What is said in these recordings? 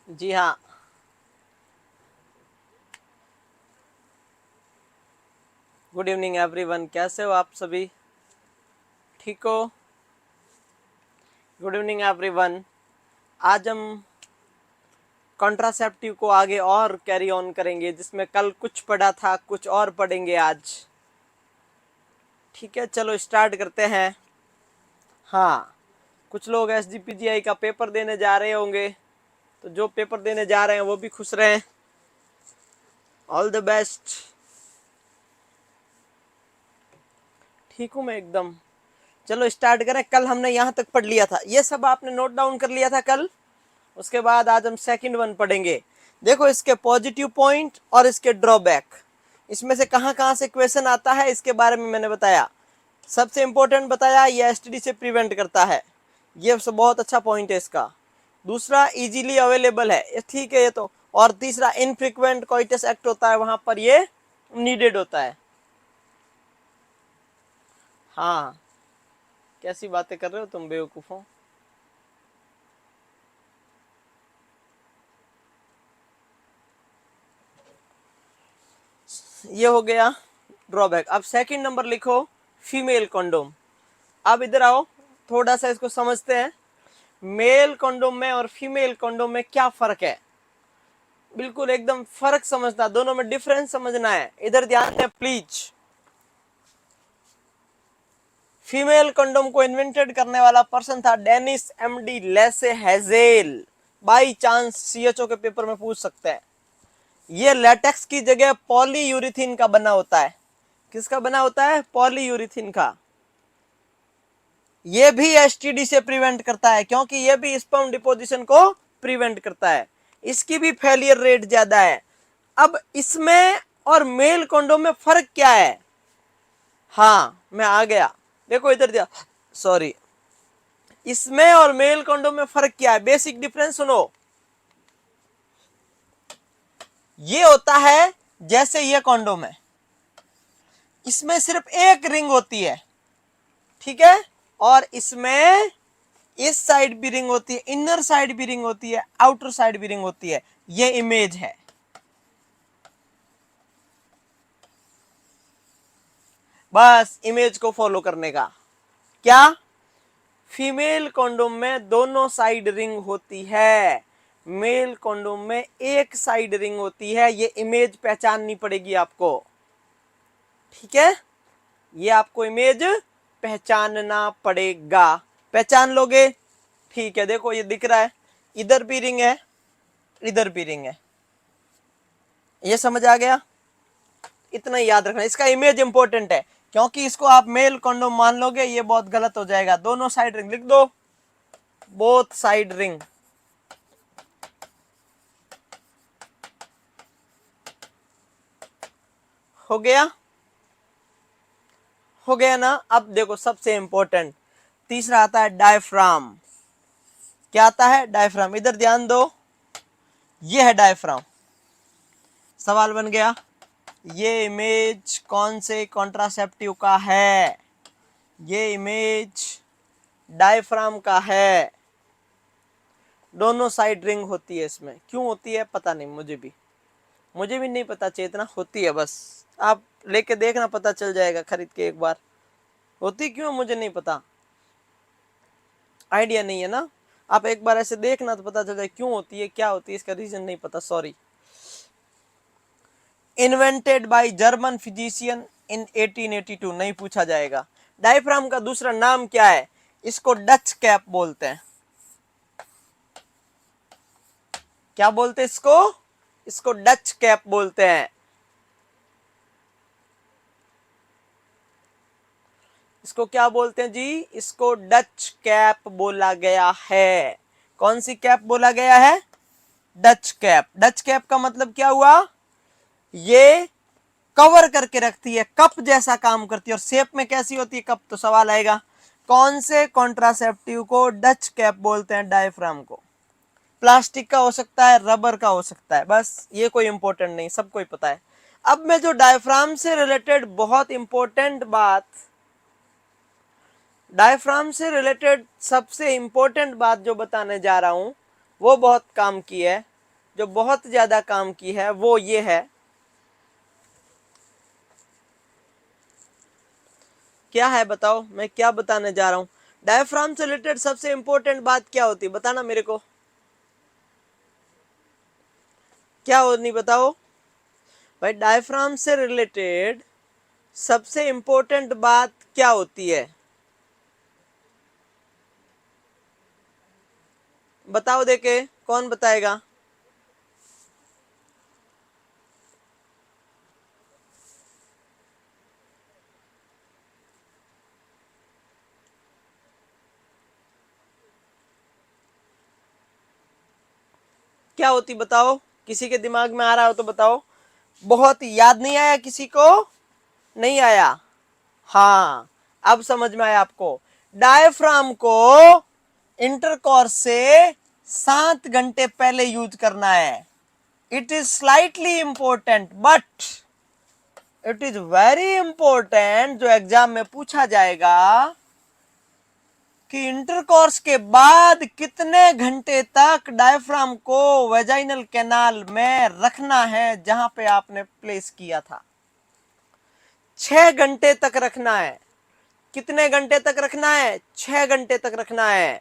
जी हाँ। Good evening everyone, कैसे हो आप सभी? ठीक हो? Good evening everyone. आज हम कॉन्ट्रासेप्टिव को आगे और कैरी ऑन करेंगे, जिसमें कल कुछ पढ़ा था, कुछ और पढ़ेंगे आज। ठीक है, चलो स्टार्ट करते हैं। हाँ, कुछ लोग SGPGI का पेपर देने जा रहे होंगे, तो जो पेपर देने जा रहे हैं वो भी खुश रहें। All the best. ठीक हूँ मैं एकदम। चलो स्टार्ट करें। कल हमने यहाँ तक पढ़ लिया था, ये सब आपने नोट डाउन कर लिया था कल। उसके बाद आज हम सेकंड वन पढ़ेंगे। देखो, इसके पॉजिटिव पॉइंट और इसके ड्रॉबैक, इसमें से कहाँ कहाँ से क्वेश्चन आता है इसके बारे में मैंने बताया। सबसे इंपॉर्टेंट बताया, ये एसटीडी से प्रिवेंट करता है, ये बहुत अच्छा पॉइंट है इसका। दूसरा, इजीली अवेलेबल है, ये ठीक है ये तो। और तीसरा, इनफ्रीक्वेंट कोइटस एक्ट होता है, वहां पर ये नीडेड होता है। हाँ, कैसी बातें कर रहे हो तुम बेवकूफों। ये हो गया ड्रॉबैक। अब सेकंड नंबर लिखो, फीमेल कंडोम। अब इधर आओ, थोड़ा सा इसको समझते हैं। मेल कंडोम में और फीमेल कंडोम में क्या फर्क है, बिल्कुल एकदम फर्क समझना, दोनों में डिफरेंस समझना है। इधर ध्यान दें प्लीज। फीमेल कंडोम को इन्वेंटेड करने वाला पर्सन था डेनिस एमडी लेसे हेजेल। बाई चांस CHO के पेपर में पूछ सकते हैं। ये लेटेक्स की जगह पॉलीयूरिथीन का बना होता है। किसका बना होता है? पॉलीयूरिथीन का। ये भी एसटीडी से प्रिवेंट करता है, क्योंकि ये भी स्पर्म डिपोजिशन को प्रिवेंट करता है। इसकी भी फेलियर रेट ज्यादा है। अब इसमें और मेल कंडोम में फर्क क्या है? हाँ, मैं आ गया। देखो इधर दिया, सॉरी। इसमें और मेल कंडोम में फर्क क्या है? बेसिक डिफरेंस सुनो। ये होता है जैसे ये कंडोम है, इसमें सिर्फ एक रिंग होती है, ठीक है। और इसमें इस साइड भी रिंग होती है, इनर साइड भी रिंग होती है, आउटर साइड भी रिंग होती है। ये इमेज है। बस इमेज को फॉलो करने का। क्या? फीमेल कंडोम में दोनों साइड रिंग होती है, मेल कंडोम में एक साइड रिंग होती है। ये इमेज पहचाननी पड़ेगी आपको, ठीक है। ये आपको इमेज पहचानना पड़ेगा। पहचान लोगे? ठीक है, देखो ये दिख रहा है, इधर भी रिंग है, इधर भी रिंग है। ये समझ आ गया? इतना ही याद रखना, इसका इमेज इंपॉर्टेंट है, क्योंकि इसको आप मेल कंडोम मान लोगे ये बहुत गलत हो जाएगा। दोनों साइड रिंग लिख दो, बोथ साइड रिंग। हो गया? हो गया ना? अब देखो सबसे इंपॉर्टेंट तीसरा आता है डायफ्राम। क्या आता है? डायफ्राम। इधर ध्यान दो, ये है डायफ्राम। सवाल बन गया, ये इमेज कौन से कॉन्ट्रासेप्टिव का है? ये इमेज डायफ्राम का है। दोनों साइड रिंग होती है इसमें। क्यों होती है पता नहीं, मुझे भी नहीं पता चेतना, होती है बस। आप लेके देखना, पता चल जाएगा खरीद के एक बार। होती क्यों मुझे नहीं पता, आइडिया नहीं है ना। आप एक बार ऐसे देखना तो पता चल जाए क्यों होती है, क्या होती है, इसका रीजन नहीं पता, sorry. Invented by German physician इन 1882, नहीं पूछा जाएगा। डायफ्राम का दूसरा नाम क्या है? इसको डच कैप बोलते हैं। क्या बोलते हैं इसको? इसको डच कैप बोलते हैं। इसको क्या बोलते हैं जी? इसको डच कैप बोला गया है। कौन सी कैप बोला गया है? Dutch cap. डच कैप का मतलब क्या हुआ? ये कवर करके रखती है, कप जैसा काम करती है। और शेप में कैसी होती है कप? तो सवाल आएगा, कौन से कॉन्ट्रासेप्टिव को डच कैप बोलते हैं? डायफ्राम को। प्लास्टिक का हो सकता है, रबर का हो सकता है, बस ये कोई इंपॉर्टेंट नहीं, सबको ही पता है। अब मैं जो डायफ्राम से रिलेटेड बहुत इंपॉर्टेंट बात, डायफ्राम से रिलेटेड सबसे इंपॉर्टेंट बात जो बताने जा रहा हूं, वो बहुत काम की है। जो बहुत ज्यादा काम की है वो ये है, क्या है बताओ, मैं क्या बताने जा रहा हूं। डायफ्राम से रिलेटेड सबसे इंपॉर्टेंट बात क्या होती है बताना मेरे को, क्या होनी बताओ भाई। डायफ्राम से रिलेटेड सबसे इंपॉर्टेंट बात क्या होती है, बताओ देखे, कौन बताएगा। क्या होती बताओ, किसी के दिमाग में आ रहा हो तो बताओ। बहुत याद नहीं आया किसी को, नहीं आया, हाँ अब समझ में आया आपको। डायफ्राम को इंटरकॉर्स से 7 घंटे पहले यूज करना है। It is slightly important but it is very important, जो एग्जाम में पूछा जाएगा कि इंटरकॉर्स के बाद कितने घंटे तक डायफ्राम को वेजाइनल कैनाल में रखना है जहां पे आपने प्लेस किया था। 6 घंटे तक रखना है। कितने घंटे तक रखना है, 6 घंटे तक रखना है।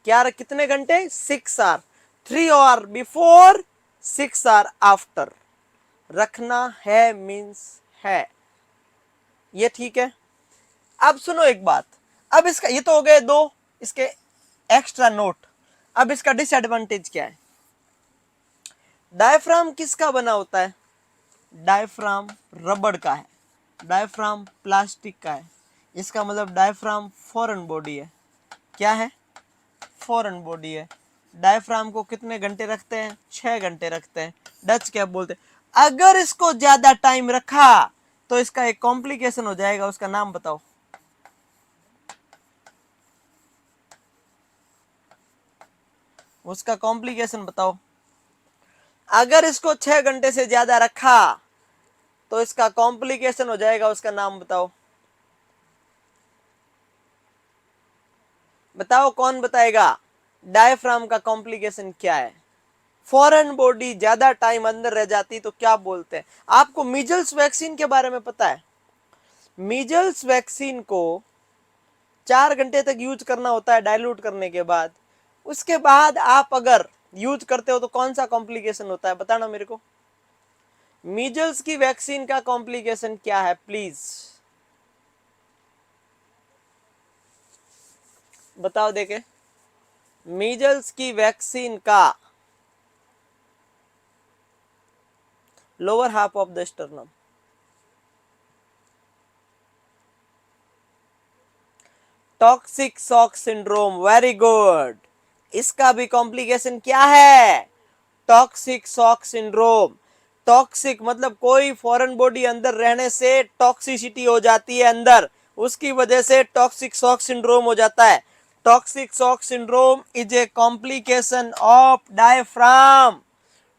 क्या, कितने घंटे, 6 hour, 3 hour before, 6 hour after रखना है, मीन्स है ये, ठीक है। अब सुनो एक बात, अब इसका ये तो हो गए दो इसके एक्स्ट्रा नोट। अब इसका डिसएडवांटेज क्या है। डायफ्राम किसका बना होता है, डायफ्राम रबड़ का है, डायफ्राम प्लास्टिक का है। इसका मतलब डायफ्राम फॉरेन बॉडी है। क्या है, फॉरेन बॉडी है। डायफ्राम को कितने घंटे रखते हैं, 6 घंटे रखते हैं। डच क्या बोलते हैं, अगर इसको ज्यादा टाइम रखा तो इसका एक कॉम्प्लिकेशन हो जाएगा, उसका नाम बताओ। उसका कॉम्प्लिकेशन बताओ। अगर इसको 6 घंटे से ज्यादा रखा तो इसका कॉम्प्लिकेशन हो जाएगा, उसका नाम बताओ। बताओ कौन बताएगा, डायफ्राम का कॉम्प्लिकेशन क्या है। फॉरेन बॉडी ज्यादा टाइम अंदर रह जाती तो क्या बोलते हैं। आपको मीजल्स वैक्सीन के बारे में पता है, मीजल्स वैक्सीन को 4 घंटे तक यूज करना होता है डाइल्यूट करने के बाद। उसके बाद आप अगर यूज करते हो तो कौन सा कॉम्प्लिकेशन होता है बताना मेरे को। मीजल्स की वैक्सीन का कॉम्प्लिकेशन क्या है प्लीज बताओ देखे। मीजल्स की वैक्सीन का lower half of the sternum, toxic shock syndrome, very good. इसका भी कॉम्प्लिकेशन क्या है, टॉक्सिक शॉक सिंड्रोम। टॉक्सिक मतलब कोई फॉरेन बॉडी अंदर रहने से टॉक्सिसिटी हो जाती है अंदर, उसकी वजह से टॉक्सिक शॉक सिंड्रोम हो जाता है। Toxic shock syndrome is a complication of diaphragm.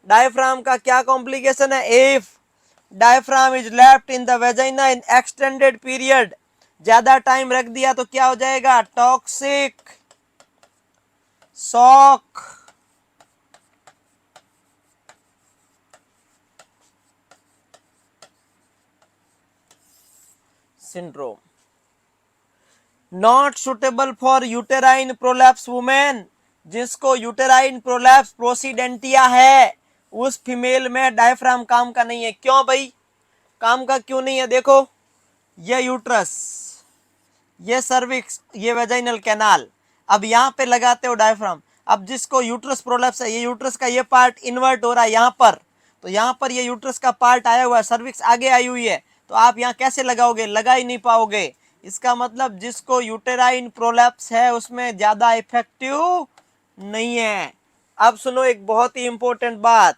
Diaphragm का क्या कॉम्प्लिकेशन है, if diaphragm is left in the vagina in extended period, ज्यादा टाइम रख दिया तो क्या हो जाएगा, toxic shock syndrome. Not suitable for uterine prolapse women, जिसको यूटेराइन प्रोलैप्स प्रोसीडेंटिया है उस फीमेल में डायफ्राम काम का नहीं है। क्यों भाई, काम का क्यों नहीं है, देखो ये यूट्रस, ये सर्विक्स, ये वेजाइनल कैनाल, अब यहाँ पे लगाते हो डायफ्राम। अब जिसको यूट्रस प्रोलैप्स है, ये यूट्रस का ये पार्ट इन्वर्ट हो रहा है यहाँ पर, तो यहाँ पर ये यूट्रस का पार्ट आया हुआ है, सर्विक्स आगे आई हुई है, तो आप यहाँ कैसे लगाओगे, लगा ही नहीं पाओगे। इसका मतलब जिसको यूटेराइन प्रोलैप्स है उसमें ज्यादा इफेक्टिव नहीं है। अब सुनो एक बहुत ही इंपॉर्टेंट बात,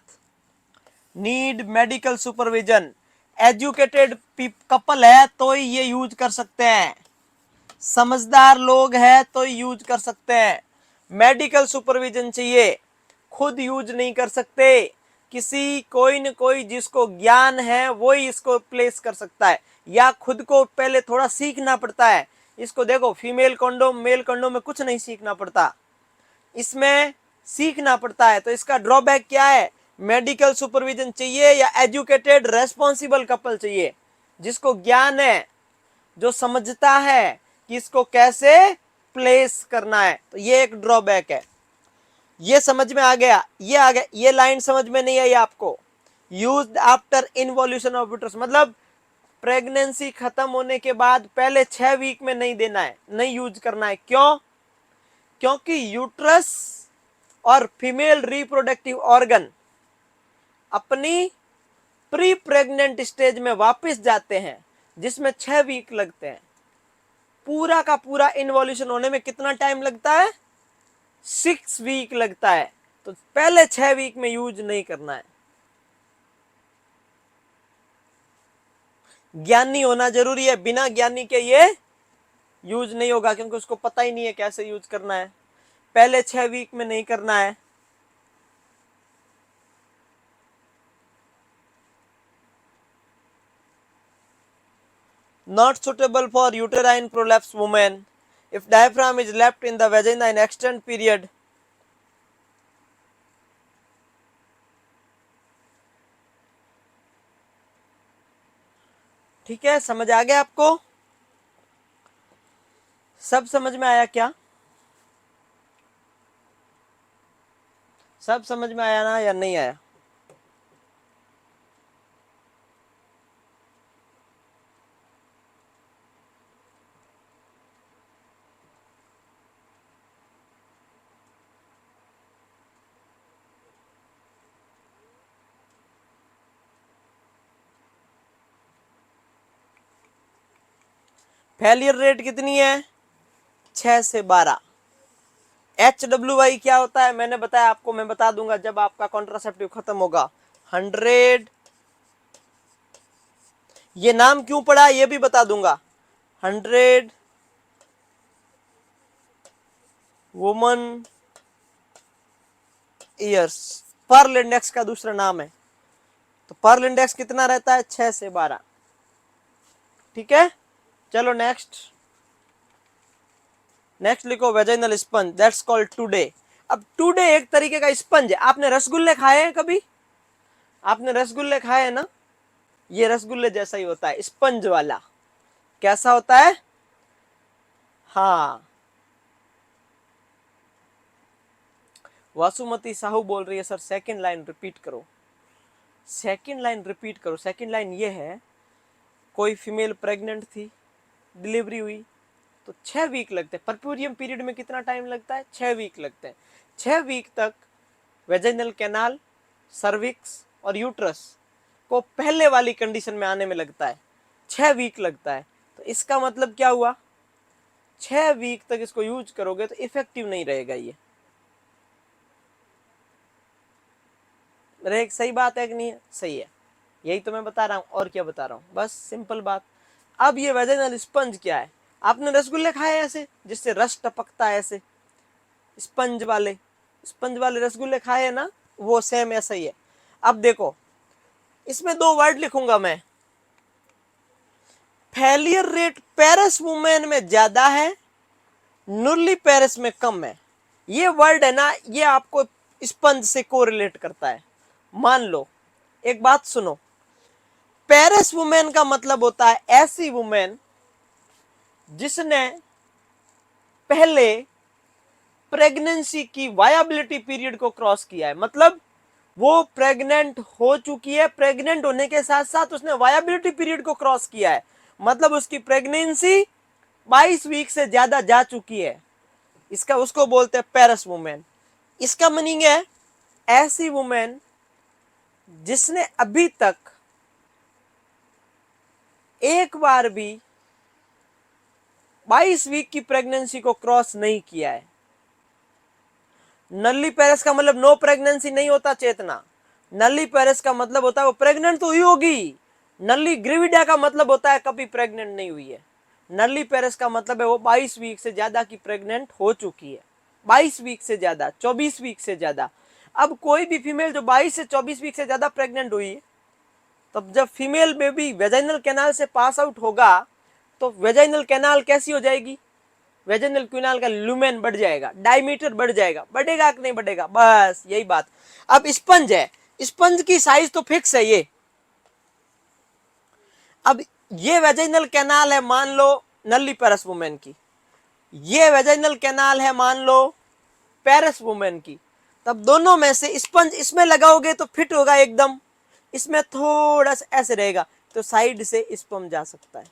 need medical supervision. Educated couple है तो ही ये यूज कर सकते हैं, समझदार लोग हैं तो यूज कर सकते हैं। मेडिकल सुपरविजन चाहिए, खुद यूज नहीं कर सकते। किसी कोई न कोई जिसको ज्ञान है वो ही इसको प्लेस कर सकता है, या खुद को पहले थोड़ा सीखना पड़ता है। इसको देखो, फीमेल कंडोम मेल कंडोम में कुछ नहीं सीखना पड़ता। इसमें सीखना पड़ता है। तो इसका ड्रॉबैक क्या है? मेडिकल सुपरविजन चाहिए या एजुकेटेड रेस्पॉन्सिबल कपल चाहिए, जिसको ज्ञान है, जो समझता है कि इसको कैसे प्लेस करना है। तो ये एक ड्रॉबैक है। ये समझ में आ गया? ये आ गया। ये लाइन समझ में नहीं आई आपको? Used after involution of uterus, मतलब प्रेगनेंसी खत्म होने के बाद पहले 6 वीक में नहीं देना है, नहीं यूज करना है। क्यों? क्योंकि यूट्रस और फीमेल रिप्रोडक्टिव ऑर्गन अपनी प्री प्रेग्नेंट स्टेज में वापस जाते हैं, जिसमें 6 वीक लगते हैं। पूरा का पूरा इन्वोल्यूशन होने में कितना टाइम लगता है? 6 वीक लगता है। तो पहले 6 वीक में यूज नहीं करना है। ज्ञानी होना जरूरी है, बिना ज्ञानी के ये यूज नहीं होगा, क्योंकि उसको पता ही नहीं है कैसे यूज करना है। पहले 6 वीक में नहीं करना है। Not suitable for uterine prolapse women if diaphragm is left in the vagina in extended period. ठीक है, समझ आ गया आपको? सब समझ में आया क्या? सब समझ में आया ना, या नहीं आया? फेलियर रेट कितनी है? 6 से 12। HWI क्या होता है मैंने बताया आपको, मैं बता दूंगा जब आपका कॉन्ट्रासेप्टिव खत्म होगा। 100, ये नाम क्यों पड़ा ये भी बता दूंगा। 100 वुमन ईयर्स, पर्ल इंडेक्स का दूसरा नाम है। तो पर्ल इंडेक्स कितना रहता है? 6 से 12। ठीक है, चलो नेक्स्ट। नेक्स्ट लिखो vaginal sponge, that's called today. अब टुडे एक तरीके का स्पंज है। आपने रसगुल्ले खाए हैं कभी? आपने रसगुल्ले खाए हैं ना? ये रसगुल्ले जैसा ही होता है, स्पंज वाला। कैसा होता है? हाँ, वासुमती साहू बोल रही है सर सेकंड लाइन रिपीट करो। सेकंड लाइन रिपीट करो। सेकंड लाइन ये है, कोई फीमेल प्रेग्नेंट थी, डिलीवरी हुई, तो 6 वीक लगते हैं। परप्यूरियम पीरियड में कितना टाइम लगता है? 6 वीक लगते हैं। 6 वीक तक वेजाइनल कैनाल, सर्विक्स और यूट्रस को पहले वाली कंडीशन में आने में लगता है 6 वीक लगता है। तो इसका मतलब क्या हुआ? 6 वीक तक इसको यूज करोगे तो इफेक्टिव नहीं रहेगा ये। एक सही बात है कि नहीं है? सही है, यही तो मैं बता रहा हूं, और क्या बता रहा हूं, बस सिंपल बात। अब ये वेजाइनल स्पंज क्या है? आपने रसगुल्ले खाए ऐसे जिससे रस टपकता है, ऐसे स्पंज वाले रसगुल्ले खाए हैं ना, वो सेम ऐसा ही है। अब देखो, इसमें 2 वर्ड लिखूंगा मैं। फेलियर रेट पेरिस वुमेन में ज्यादा है, नुर्ली पेरिस में कम है। ये वर्ड है ना, ये आपको स्पंज से कोरिलेट करता है। मान लो, एक बात सुनो, पेरिस वुमेन का मतलब होता है ऐसी वुमेन जिसने पहले प्रेगनेंसी की वायबिलिटी पीरियड को क्रॉस किया है। मतलब वो प्रेग्नेंट हो चुकी है, प्रेग्नेंट होने के साथ साथ उसने वायबिलिटी पीरियड को क्रॉस किया है, मतलब उसकी प्रेगनेंसी 22 वीक से ज्यादा जा चुकी है। इसका उसको बोलते हैं पेरिस वुमेन। इसका मीनिंग है ऐसी वुमेन जिसने अभी तक एक बार भी 22 वीक की प्रेगनेंसी को क्रॉस नहीं किया है। नल्ली पेरिस का मतलब नो प्रेगनेंसी नहीं होता चेतना। नल्ली पेरिस का मतलब होता है वो प्रेग्नेंट तो हुई होगी। नल्ली ग्रेविडा का मतलब होता है कभी प्रेग्नेंट नहीं हुई है। नल्ली पेरिस का मतलब है वो 22 वीक से ज्यादा की प्रेग्नेंट हो चुकी है। 22 वीक से ज्यादा, 24 वीक से ज्यादा। अब कोई भी फीमेल जो 22 से 24 वीक से ज्यादा प्रेग्नेंट हुई, तब जब फीमेल बेबी वेजाइनल कैनाल से पास आउट होगा तो वेजाइनल कैनाल कैसी हो जाएगी? वेजाइनल क्विनाल का लुमेन बढ़ जाएगा, डायमीटर बढ़ जाएगा, बढ़ेगा कि नहीं बढ़ेगा, बस यही बात। अब स्पंज है, स्पंज की साइज तो फिक्स है ये। अब ये वेजाइनल कैनाल है मान लो नल्ली पेरस वुमेन की, ये वेजाइनल कैनाल है मान लो पेरस वुमेन की, तब दोनों में से स्पंज इसमें लगाओगे तो फिट होगा एकदम, इसमें थोड़ा सा ऐसे रहेगा तो साइड से स्पर्म जा सकता है।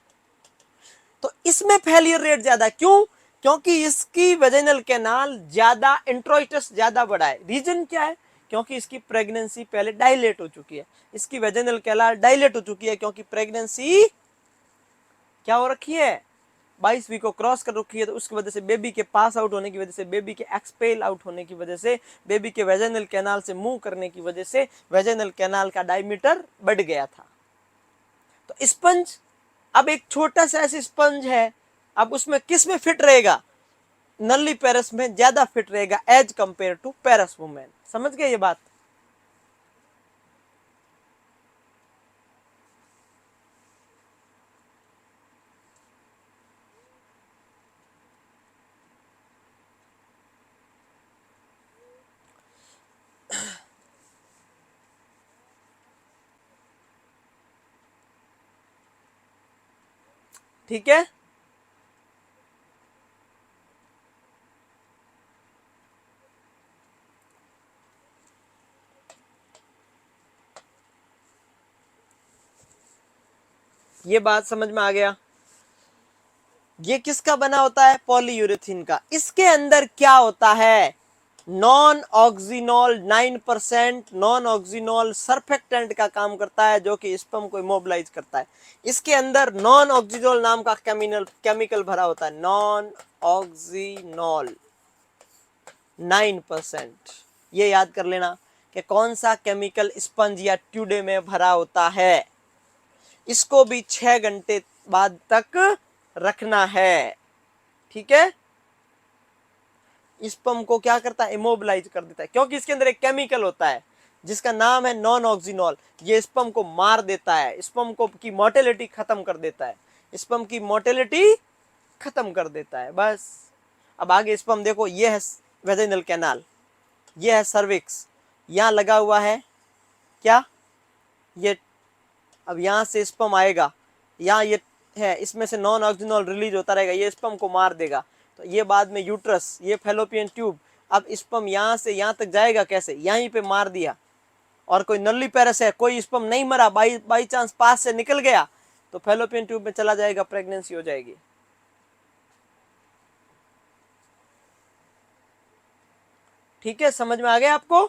तो इसमें फेलियर रेट ज्यादा, क्यों? क्योंकि इसकी वेजाइनल कैनाल ज्यादा, इंट्रोइटस ज्यादा बड़ा है। रीजन क्या है? क्योंकि इसकी प्रेगनेंसी पहले डायलेट हो चुकी है, इसकी वेजाइनल कैनाल डायलेट हो चुकी है क्योंकि प्रेगनेंसी क्या हो रखी है, 22वीं को क्रॉस कर रखी है। तो उसकी वजह से बेबी के पास आउट होने की वजह से, बेबी के एक्सपेल आउट होने की वजह से, बेबी के वेजाइनल कैनाल से मूव करने की वजह से वेजाइनल कैनाल का डायमीटर बढ़ गया था। तो स्पंज अब एक छोटा सा ऐसी स्पंज है, अब उसमें किस में फिट रहेगा? नल्ली पेरस में ज्यादा फिट रहेगा as compare to parous women. समझ गए ये बात? ठीक है, ये बात समझ में आ गया। ये किसका बना होता है? पॉलीयूरेथीन का। इसके अंदर क्या होता है? नॉन ऑक्सीनॉल 9% नॉन ऑक्सीनॉल सरफेक्टेंट का काम करता है, जो कि स्पर्म को इमोबिलाइज करता है। इसके अंदर नॉन ऑक्सीनॉल नाम का केमिकल भरा होता है, नॉन ऑक्सीनॉल 9%। ये याद कर लेना कि कौन सा केमिकल स्पंज या ट्यूडे में भरा होता है। इसको भी 6 घंटे बाद तक रखना है। ठीक है, स्पर्म को क्या करता है? इमोबिलाइज कर देता है, क्योंकि इसके अंदर एक केमिकल होता है जिसका नाम है नॉन ऑक्सीनॉल। ये स्पर्म को मार देता है, स्पर्म को की मोर्टेलिटी खत्म कर देता है, स्पर्म की मोर्टेलिटी खत्म कर देता है। बस अब आगे स्पर्म देखो, ये है वेजाइनल कैनाल, ये है सर्विक्स, यहां लगा हुआ है क्या? ये अब यहां से स्पर्म आएगा, यहाँ ये है, इसमें से नॉन ऑक्सीनॉल रिलीज होता रहेगा, ये स्पर्म को मार देगा। तो ये बाद में यूट्रस, ये फैलोपियन ट्यूब। अब स्पर्म यहाँ से यहाँ तक जाएगा कैसे? यहीं पे मार दिया, और कोई नल्ली पेरस है, कोई स्पर्म नहीं मरा, बाई चांस पास से निकल गया तो फैलोपियन ट्यूब में चला जाएगा, प्रेगनेंसी हो जाएगी। ठीक है, समझ में आ गया आपको?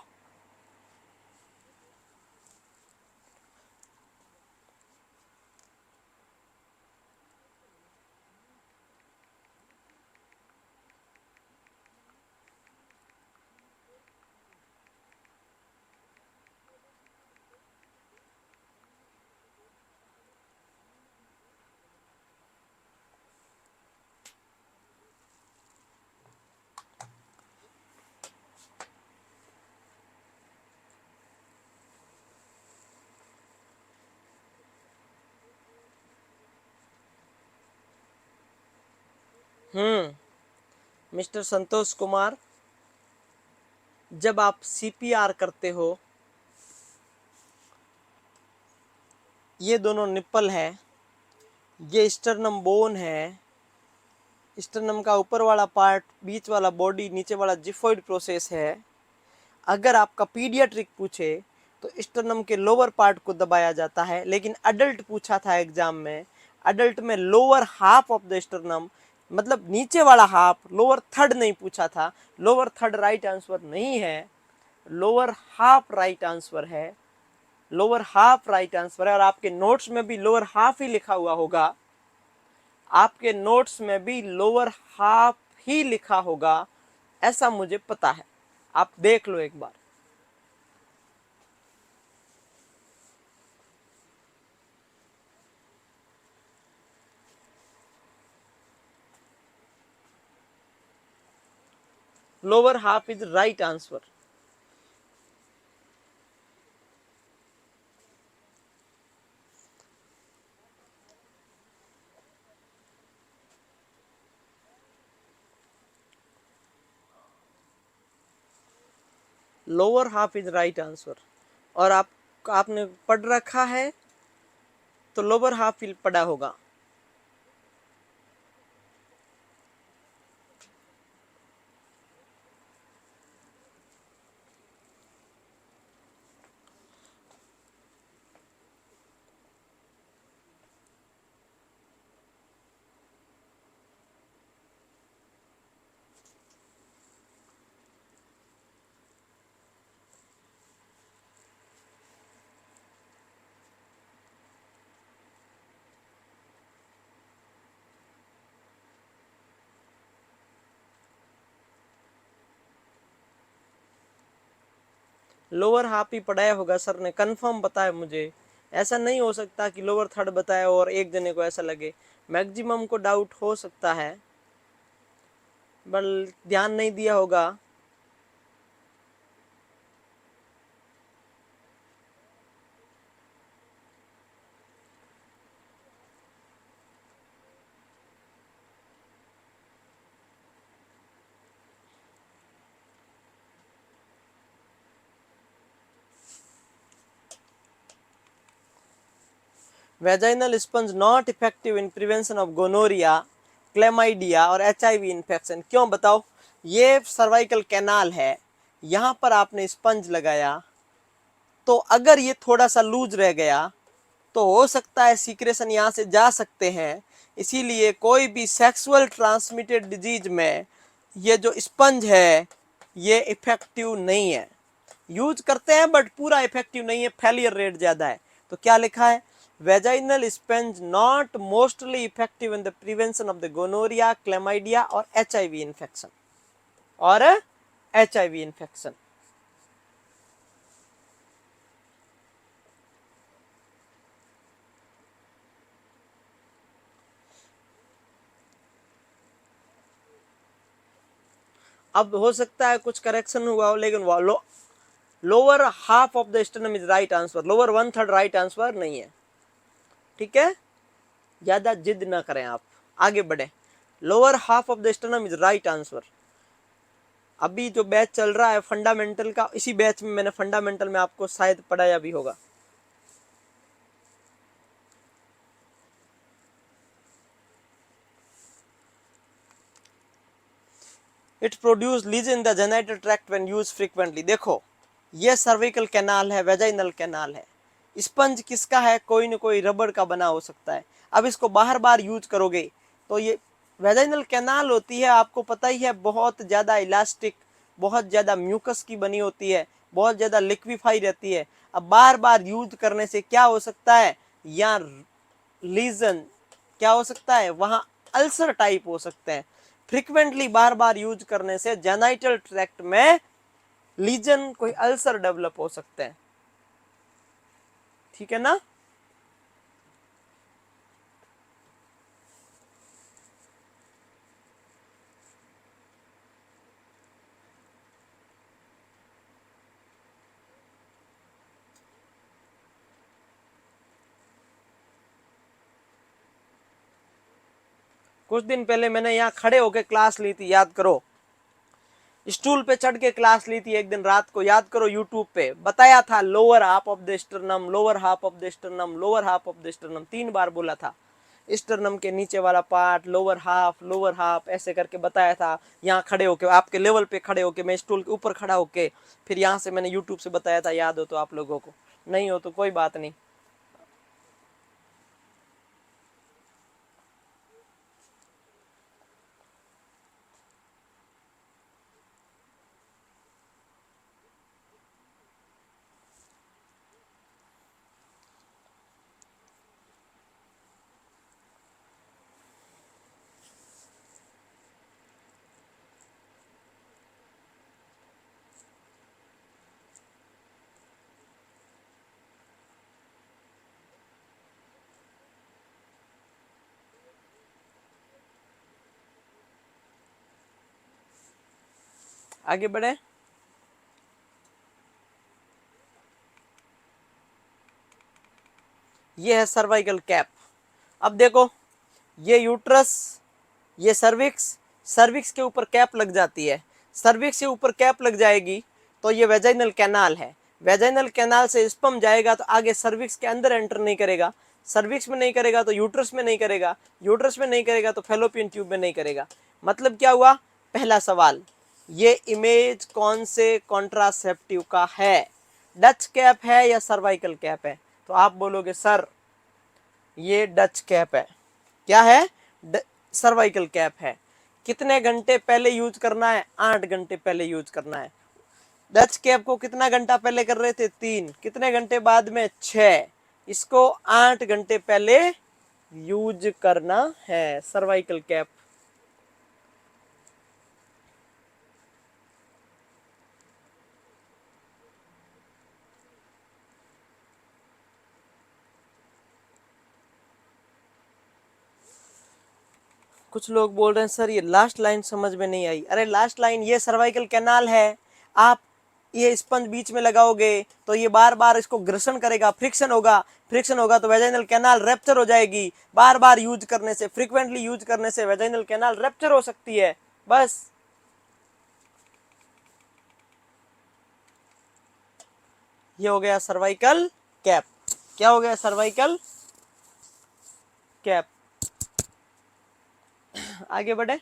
मिस्टर संतोष कुमार, जब आप सीपीआर करते हो, ये दोनों निप्पल है, ये स्टर्नम बोन है, स्टर्नम का ऊपर वाला पार्ट, बीच वाला बॉडी, नीचे वाला जिफॉइड प्रोसेस है। अगर आपका पीडियाट्रिक पूछे तो स्टर्नम के लोअर पार्ट को दबाया जाता है, लेकिन अडल्ट पूछा था एग्जाम में, अडल्ट में lower half of the sternum, मतलब नीचे वाला हाफ, लोअर थर्ड नहीं पूछा था। लोअर थर्ड राइट आंसर नहीं है, लोअर हाफ राइट आंसर है, लोअर हाफ राइट आंसर है। और आपके नोट्स में भी लोअर हाफ ही लिखा हुआ होगा, आपके नोट्स में भी लोअर हाफ ही लिखा होगा, ऐसा मुझे पता है, आप देख लो एक बार। Lower half is right answer. Lower half is right answer. और आपने पढ़ रखा है तो लोअर हाफ ही पढ़ा होगा। लोअर हाफ ही पढ़ाया होगा सर ने, कंफर्म बताया मुझे। ऐसा नहीं हो सकता कि लोअर थर्ड बताया और एक जने को ऐसा लगे। मैक्सिमम को डाउट हो सकता है, बल ध्यान नहीं दिया होगा। Vaginal sponge not effective in prevention of gonorrhoea, chlamydia और HIV इन्फेक्शन। क्यों बताओ? ये सर्वाइकल कैनाल है, यहाँ पर आपने स्पंज लगाया तो अगर ये थोड़ा सा लूज रह गया तो हो सकता है सीक्रेशन यहाँ से जा सकते हैं। इसीलिए कोई भी सेक्सुअल ट्रांसमिटेड डिजीज में ये जो स्पंज है ये इफेक्टिव नहीं है। यूज करते हैं बट पूरा इफेक्टिव नहीं है, फेलियर रेट ज्यादा है। तो क्या लिखा है? Vaginal sponge not mostly effective in the prevention of the gonorrhoea, chlamydia और HIV इन्फेक्शन। और HIV इन्फेक्शन। अब हो सकता है कुछ करेक्शन हुआ हो, लेकिन lower half of the sternum is right answer. Lower 1/3 right answer नहीं है। ठीक है, ज्यादा जिद ना करें आप, आगे बढ़े। Lower half of the sternum is right answer. अभी जो बैच चल रहा है फंडामेंटल का, इसी बैच में मैंने फंडामेंटल में आपको शायद पढ़ाया भी होगा। It produce lesion in the genital tract when use frequently. देखो ये सर्विकल कैनाल है, वेजाइनल कैनाल है। स्पंज किसका है? कोई न कोई रबड़ का बना हो सकता है। अब इसको बार बार यूज करोगे तो ये वेजाइनल कैनाल होती है, आपको पता ही है, बहुत ज्यादा इलास्टिक, बहुत ज्यादा म्यूकस की बनी होती है, बहुत ज्यादा लिक्विफाई रहती है। अब बार बार यूज करने से क्या हो सकता है? या लीजन क्या हो सकता है? वहां अल्सर टाइप हो सकते हैं। फ्रिक्वेंटली बार बार यूज करने से जेनाइटल ट्रैक्ट में लीजन, कोई अल्सर डेवलप हो सकते हैं। ठीक है ना? कुछ दिन पहले मैंने यहाँ खड़े होकर क्लास ली थी, याद करो। स्टूल पे चढ़ के क्लास ली थी एक दिन रात को, याद करो। यूट्यूब पे बताया था lower half of the sternum, lower half of the sternum, lower half of the sternum, 3 बार बोला था। स्टर्नम के नीचे वाला पार्ट, लोअर हाफ ऐसे करके बताया था। यहाँ खड़े होके, आपके लेवल पे खड़े होके, मैं स्टूल के ऊपर खड़ा होके, फिर यहाँ से मैंने यूट्यूब से बताया था। याद हो तो आप लोगों को, नहीं हो तो कोई बात नहीं। आगे बढ़े। ये है सर्वाइकल कैप। अब देखो, ये यूट्रस, ये सर्विक्स, सर्विक्स के ऊपर कैप लग जाती है। सर्विक्स के ऊपर कैप लग जाएगी तो ये वेजाइनल कैनाल है। वेजाइनल कैनाल से स्पर्म जाएगा तो आगे सर्विक्स के अंदर एंटर नहीं करेगा, सर्विक्स में नहीं करेगा तो यूट्रस में नहीं करेगा, यूट्रस में नहीं करेगा तो फैलोपियन ट्यूब में नहीं करेगा। मतलब क्या हुआ? पहला सवाल, ये इमेज कौन से कॉन्ट्रासेप्टिव का है? डच कैप है या सर्वाइकल कैप है? तो आप बोलोगे सर ये डच कैप है। क्या है? सर्वाइकल कैप है। कितने घंटे पहले यूज करना है? 8 घंटे पहले यूज करना है। डच कैप को कितना घंटा पहले कर रहे थे? 3। कितने घंटे बाद में? 6। इसको 8 घंटे पहले यूज करना है सर्वाइकल कैप। कुछ लोग बोल रहे हैं सर ये लास्ट लाइन समझ में नहीं आई। अरे लास्ट लाइन ये सर्वाइकल कैनाल है, आप ये स्पंज बीच में लगाओगे तो ये बार बार इसको घर्षण करेगा, फ्रिक्शन होगा, फ्रिक्शन होगा तो वेजाइनल कैनाल रैप्चर हो जाएगी। बार बार यूज करने से, फ्रीक्वेंटली यूज करने से वेजाइनल कैनाल रैप्चर हो सकती है। बस ये हो गया सर्वाइकल कैप। क्या हो गया? Cervical cap. आगे बढ़े।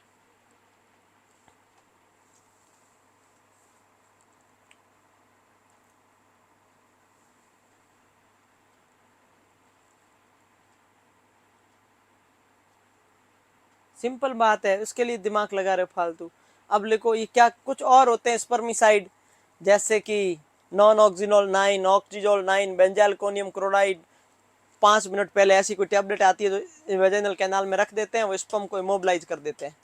सिंपल बात है, उसके लिए दिमाग लगा रहे फालतू। अब लिखो ये क्या कुछ और होते हैं स्पर्मिसाइड, जैसे कि नॉन ऑक्सीनोल 9, ऑक्सीजोल 9, बेंजाइलकोनियम क्लोराइड। 5 मिनट पहले ऐसी कोई टैबलेट आती है तो वेजाइनल कैनाल में रख देते हैं, वो स्पर्म को इमोबिलाइज कर देते हैं,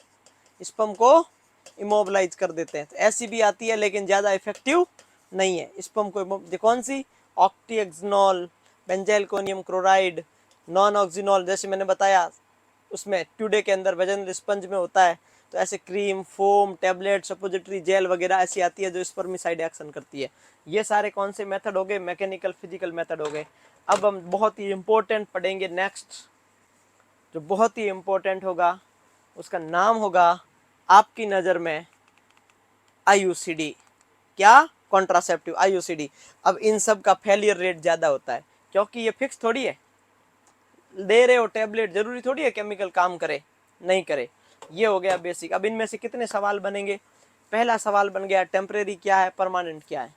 स्पर्म को इमोबिलाइज कर देते हैं। तो ऐसी भी आती है लेकिन ज़्यादा इफेक्टिव नहीं है। स्पर्म को कौन सी? ऑक्टीएक्सनॉल, बेंजाइलकोनियम क्लोराइड, नॉन ऑक्सीनोल, जैसे मैंने बताया उसमें ट्यूडे के अंदर वेजाइनल स्पंज में होता है। तो ऐसे cream, foam, tablet, suppository, gel वगैरह ऐसी आती है जो स्पर्मिसाइड एक्शन करती है। ये सारे कौन से मेथड हो गए? मैकेनिकल फिजिकल मेथड हो गए। अब हम बहुत ही इंपॉर्टेंट पढ़ेंगे नेक्स्ट, जो बहुत ही इंपॉर्टेंट होगा, उसका नाम होगा आपकी नज़र में आईयूसीडी। क्या? Contraceptive, IUCD. अब इन सब का फेलियर रेट ज़्यादा होता है क्योंकि ये फिक्स थोड़ी है, दे रहे हो टैबलेट, जरूरी थोड़ी है केमिकल काम करे नहीं करे। ये हो गया बेसिक। अब इनमें से कितने सवाल बनेंगे? पहला सवाल बन गया टेम्परेरी क्या है, परमानेंट क्या है,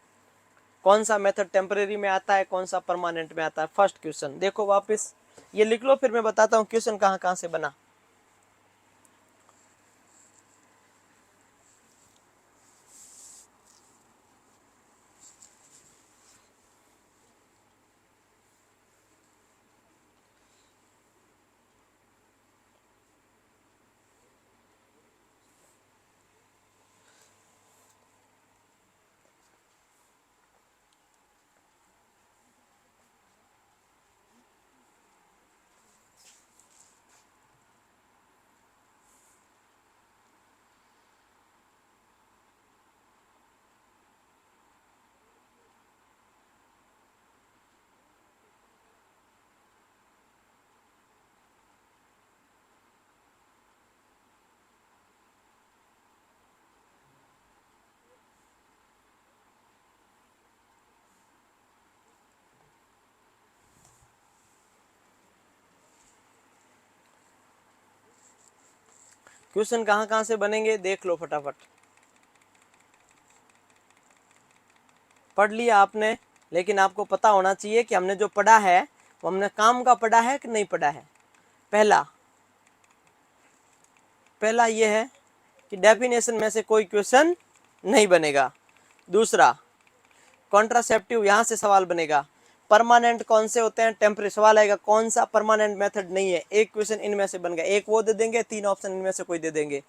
कौन सा मेथड टेम्परेरी में आता है, कौन सा परमानेंट में आता है। फर्स्ट क्वेश्चन देखो, वापस ये लिख लो, फिर मैं बताता हूँ क्वेश्चन कहाँ कहाँ से बना। क्वेश्चन कहाँ कहाँ से बनेंगे देख लो फटाफट। पढ़ लिया आपने, लेकिन आपको पता होना चाहिए कि हमने जो पढ़ा है वो हमने काम का पढ़ा है कि नहीं पढ़ा है। पहला ये है कि डेफिनेशन में से कोई क्वेश्चन नहीं बनेगा। दूसरा, कॉन्ट्रासेप्टिव यहाँ से सवाल बनेगा। परमानेंट कौन से होते हैं? टेम्परेरी सवाल आएगा, कौन सा परमानेंट मेथड नहीं है। एक क्वेश्चन इनमें से बन गया, एक वो दे देंगे, 3 ऑप्शन इनमें से कोई दे देंगे।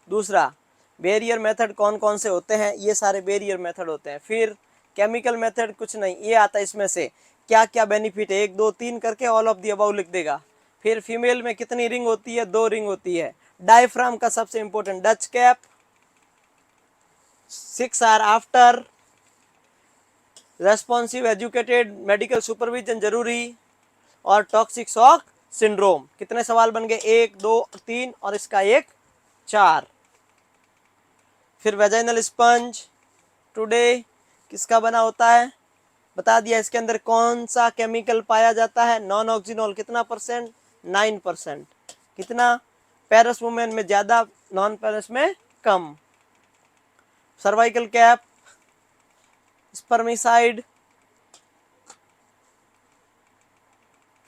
दूसरा, बैरियर मेथड कौन कौन से होते हैं? ये सारे बैरियर मेथड होते हैं। फिर केमिकल मेथड कुछ नहीं, ये आता है इसमें से क्या क्या बेनिफिट है, 1 2 3 करके ऑल ऑफ दी अबव लिख देगा। फिर फीमेल में कितनी रिंग होती है? 2 रिंग होती है। डायफ्राम का सबसे important, Dutch cap, 6 hour after, responsive educated, medical supervision जरूरी, और टॉक्सिक शॉक सिंड्रोम। कितने सवाल बन गए? 1 2 3 और इसका एक 4। फिर वेजाइनल स्पंज, टुडे, किसका बना होता है? बता दिया। इसके अंदर कौन सा केमिकल पाया जाता है? नॉन ऑक्सीनोल। कितना परसेंट? 9%। कितना? पेरस वुमेन में ज्यादा, नॉन पेरस में कम। सर्वाइकल कैप, स्पर्मिसाइड,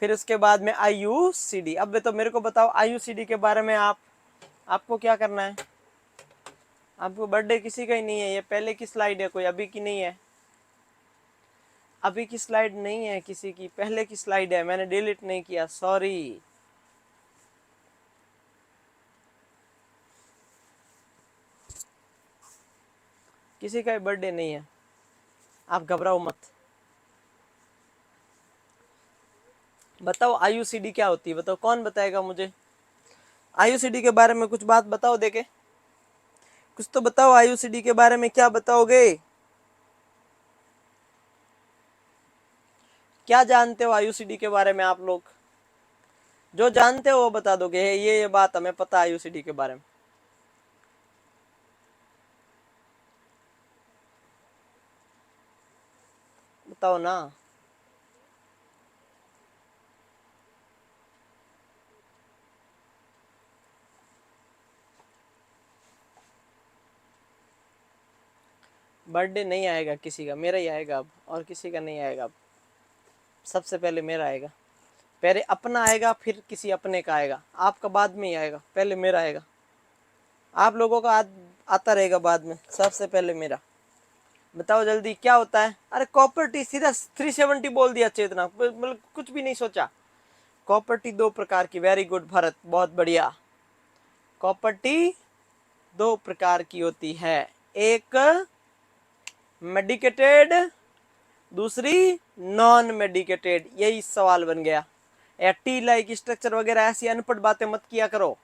फिर उसके बाद में IUCD। अब तो मेरे को बताओ IUCD के बारे में आपको क्या करना है? आपको बर्थडे किसी का ही नहीं है, ये पहले की स्लाइड है, कोई अभी की नहीं है। अभी की स्लाइड नहीं है किसी की, पहले की स्लाइड है, मैंने डिलीट नहीं किया, सॉरी। किसी का बर्थडे नहीं है, आप घबराओ मत। बताओ IUCD क्या होती है? बताओ, कौन बताएगा मुझे? IUCD के बारे में कुछ बात बताओ देखे, कुछ तो बताओ। IUCD के बारे में क्या बताओगे? क्या जानते हो IUCD के बारे में आप लोग? जो जानते हो वो बता दोगे, ये बात हमें पता है IUCD के बारे में। बताओ ना। बर्थडे नहीं आएगा किसी का, मेरा ही आएगा अब, और किसी का नहीं आएगा अब। सबसे पहले मेरा आएगा, पहले अपना आएगा, फिर किसी अपने का आएगा। आपका बाद में ही आएगा, पहले मेरा आएगा। आप लोगों का आता रहेगा बाद में, सबसे पहले मेरा। बताओ जल्दी क्या होता है? अरे कॉपर्टी, सीधा 370 बोल दिया चेतना, मतलब कुछ भी नहीं सोचा। कॉपर्टी दो प्रकार की, वेरी गुड भरत, बहुत बढ़िया। कॉपर्टी दो प्रकार की होती है, एक मेडिकेटेड, दूसरी नॉन मेडिकेटेड। यही सवाल बन गया। या टी लाइक स्ट्रक्चर वगैरह ऐसी अनपढ़ बातें मत किया करो।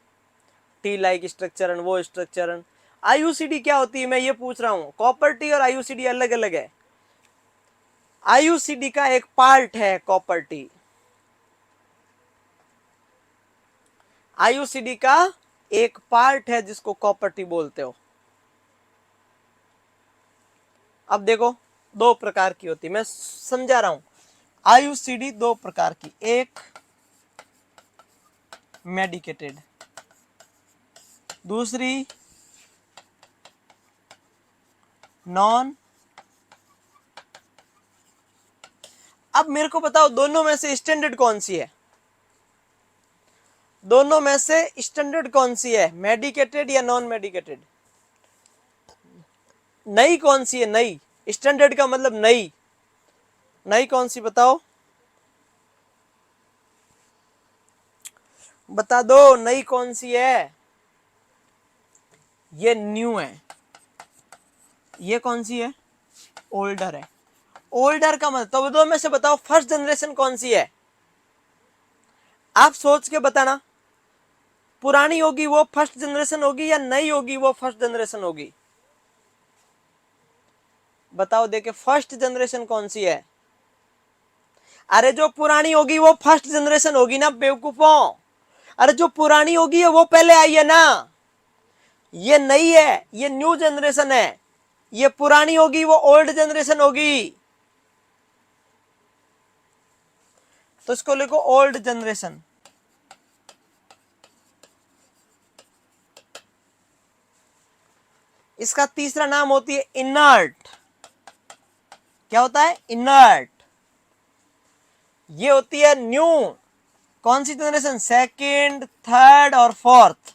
टी लाइक स्ट्रक्चर, वो स्ट्रक्चर। IUCD क्या होती है मैं ये पूछ रहा हूं। कॉपर्टी और IUCD अलग अलग है। IUCD का एक पार्ट है कॉपर्टी। IUCD का एक पार्ट है जिसको कॉपर्टी बोलते हो। अब देखो, दो प्रकार की होती है, मैं समझा रहा हूं। IUCD दो प्रकार की, एक मेडिकेटेड, दूसरी नॉन। अब मेरे को बताओ, दोनों में से स्टैंडर्ड कौन सी है? दोनों में से स्टैंडर्ड कौन सी है, मेडिकेटेड या नॉन मेडिकेटेड? नई कौन सी है? नई स्टैंडर्ड का मतलब नई। नई कौन सी बताओ, बता दो, नई कौन सी है? ये न्यू है। ये कौन सी है? ओल्डर है। ओल्डर का मतलब, तो दो में से बताओ फर्स्ट जनरेशन कौन सी है? आप सोच के बताना। पुरानी होगी वो फर्स्ट जनरेशन होगी, या नई होगी वो फर्स्ट जनरेशन होगी? बताओ देखे, फर्स्ट जनरेशन कौन सी है? अरे जो पुरानी होगी वो फर्स्ट जनरेशन होगी ना बेवकूफों। अरे जो पुरानी होगी वो पहले आई है ना। ये नई है, ये न्यू जनरेशन है। ये पुरानी होगी वो ओल्ड जनरेशन होगी। तो इसको लिखो ओल्ड जनरेशन। इसका तीसरा नाम होती है इनर्ट। क्या होता है? इनर्ट। ये होती है न्यू। कौन सी जनरेशन? सेकंड, थर्ड और फोर्थ,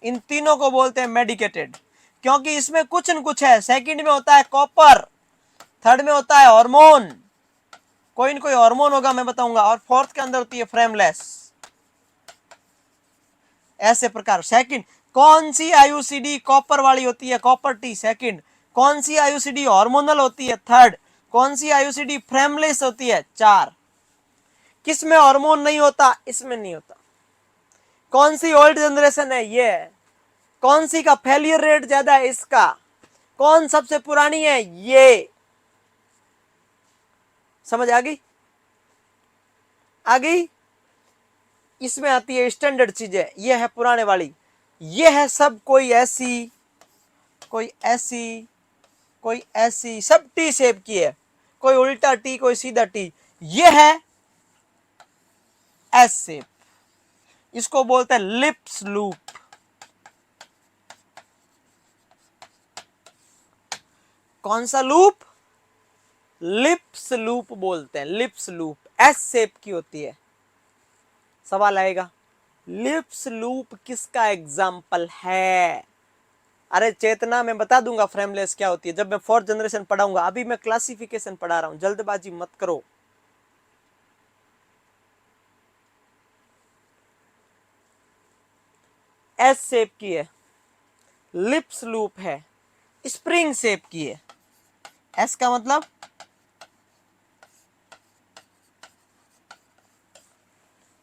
इन तीनों को बोलते हैं मेडिकेटेड, क्योंकि इसमें कुछ न कुछ है। सेकंड में होता है कॉपर, थर्ड में होता है हार्मोन, कोई न कोई हार्मोन होगा, मैं बताऊंगा, और फोर्थ के अंदर होती है फ्रेमलेस। ऐसे प्रकार। सेकंड कौन सी IUCD कॉपर वाली होती है? Copper T. सेकंड कौन सी IUCD हार्मोनल होती है? थर्ड कौन सी IUCD फ्रेमलेस होती है? चार। किस में हार्मोन नहीं होता? इसमें नहीं होता। कौन सी ओल्ड जनरेशन है? ये है। कौन सी का फेलियर रेट ज्यादा है? इसका। कौन सबसे पुरानी है? ये। समझ आ गई? आ गई? इसमें आती है स्टैंडर्ड चीजें, ये है पुराने वाली। ये है सब कोई ऐसी, कोई ऐसी, कोई ऐसी, सब टी शेप की है, कोई उल्टा टी कोई सीधा टी, ये है एस शेप, इसको बोलते हैं लिप्स लूप। कौन सा लूप? लिप्स लूप बोलते हैं, लिप्स लूप, एस शेप की होती है। सवाल आएगा लिप्स लूप किसका एग्जाम्पल है? अरे चेतना, मैं बता दूंगा फ्रेमलेस क्या होती है जब मैं फोर्थ जनरेशन पढ़ाऊंगा, अभी मैं क्लासिफिकेशन पढ़ा रहा हूं, जल्दबाजी मत करो। एस शेप की है, लिप्स लूप है, स्प्रिंग शेप की है। एस का मतलब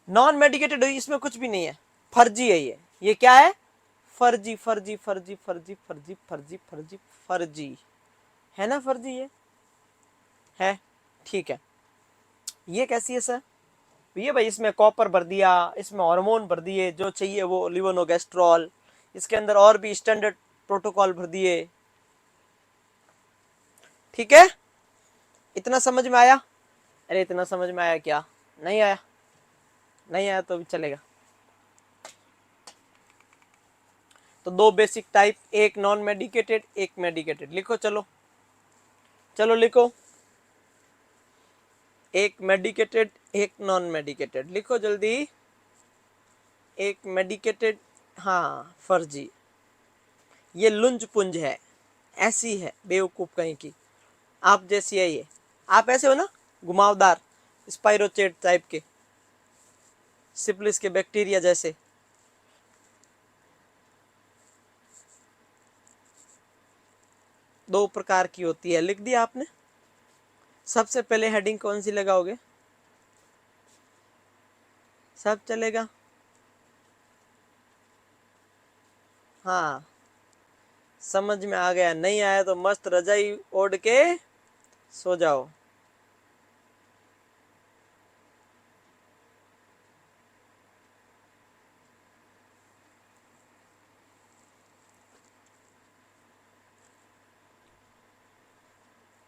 नॉन मेडिकेटेड, इसमें कुछ भी नहीं है, फर्जी है ये क्या है? फर्जी फर्जी फर्जी फर्जी फर्जी फर्जी फर्जी फर्जी, है ना फर्जी? ये है, ठीक है। ये कैसी है सर? ये भाई इसमें कॉपर भर दिया, इसमें हार्मोन भर दिए जो चाहिए वो, लिवोनोगेस्ट्रॉल, इसके अंदर और भी स्टैंडर्ड प्रोटोकॉल भर दिए। ठीक है, इतना समझ में आया? अरे इतना समझ में आया क्या? नहीं आया? नहीं आया तो भी चलेगा। तो दो बेसिक टाइप, एक नॉन मेडिकेटेड एक मेडिकेटेड, लिखो चलो, चलो लिखो, एक मेडिकेटेड एक नॉन मेडिकेटेड, लिखो जल्दी। एक मेडिकेटेड, हाँ फर्जी, ये लुंज पुंज है, ऐसी है बेवकूफ कहीं की, आप जैसी है ये। आप ऐसे हो ना, घुमावदार स्पाइरोचेट टाइप के, सिप्लिस के बैक्टीरिया जैसे। दो प्रकार की होती है, लिख दिया आपने। सबसे पहले हेडिंग कौन सी लगाओगे? सब चलेगा? हाँ समझ में आ गया, नहीं आया तो मस्त रजाई ओढ़ के सो जाओ।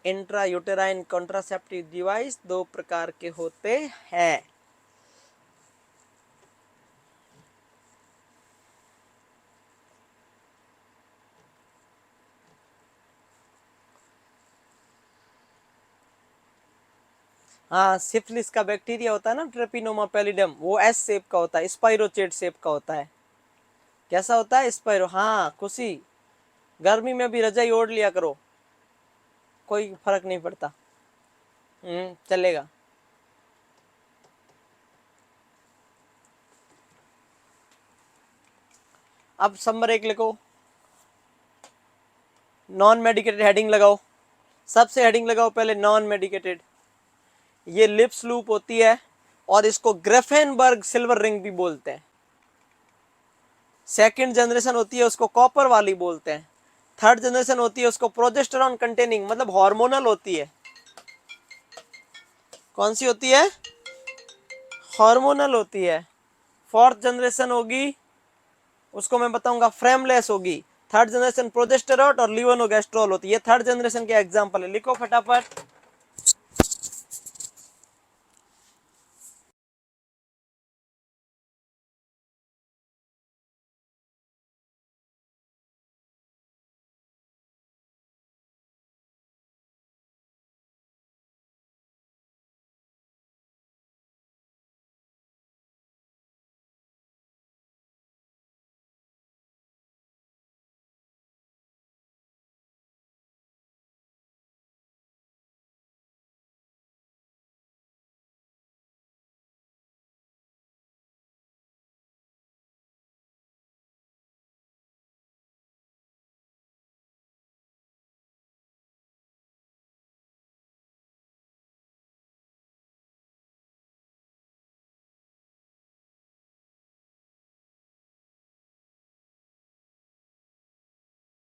इंट्रा यूटेराइन कॉन्ट्रासेप्टिव डिवाइस दो प्रकार के होते हैं। हाँ सिफिलिस का बैक्टीरिया होता है ना, ट्रेपिनोमा पैलिडम, वो एस शेप का होता है, स्पाइरोचेट शेप का होता है। कैसा होता है? स्पाइरो, हाँ खुशी, गर्मी में भी रजाई ओढ़ लिया करो, कोई फर्क नहीं पड़ता। चलेगा। अब समर एक लिखो, नॉन मेडिकेटेड हेडिंग लगाओ, सबसे हेडिंग लगाओ पहले नॉन मेडिकेटेड। ये लिप्स लूप होती है और इसको ग्रेफेनबर्ग सिल्वर रिंग भी बोलते हैं। सेकंड जनरेशन होती है उसको कॉपर वाली बोलते हैं। थर्ड जनरेशन होती है उसको प्रोजेस्टेरॉन कंटेनिंग, मतलब हार्मोनल होती है। कौन सी होती है? हार्मोनल होती है। फोर्थ जनरेशन होगी उसको मैं बताऊंगा फ्रेमलेस होगी। थर्ड जनरेशन प्रोजेस्टेरॉन और लिवोनोगेस्ट्रॉल होती है। थर्ड जनरेशन के एग्जांपल है, लिखो फटाफट।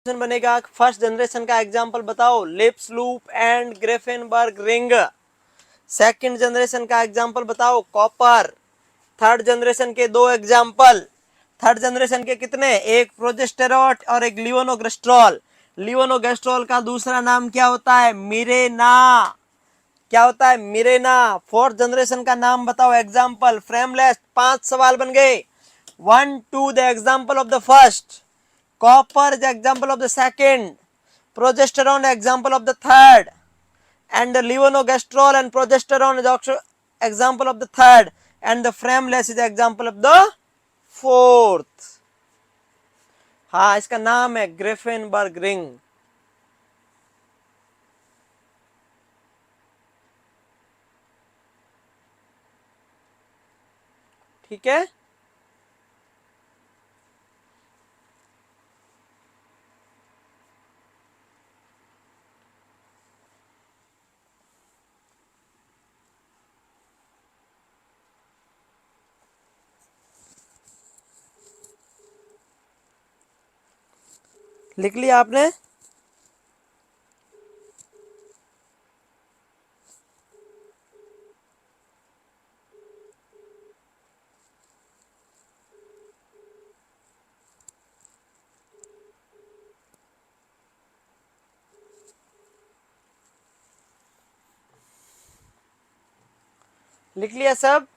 बनेगा फर्स्ट जनरेशन का एग्जांपल बताओ, lips loop and Grafenberg ring. Second generation का एग्जांपल बताओ, कॉपर। थर्ड जनरेशन के दो एग्जांपल। थर्ड जनरेशन के कितने? एक प्रोजेस्टेरॉन और एक लिवोनोग्रेस्ट्रॉल। लियोनोगेस्ट्रॉल का दूसरा नाम क्या होता है? मिरेना। क्या होता है? मिरेना। फोर्थ जनरेशन का नाम बताओ। Example frameless. 5 सवाल बन गए। 1 2 the example of the first, copper the example of the second, progesterone example of the third, and the levonorgestrel and progesterone is also example of the third, and the frameless is example of the fourth. हाँ, इसका नाम है ग्रेफेनबर्ग ring. ठीक है। लिख लिया आपने? लिख लिया सब?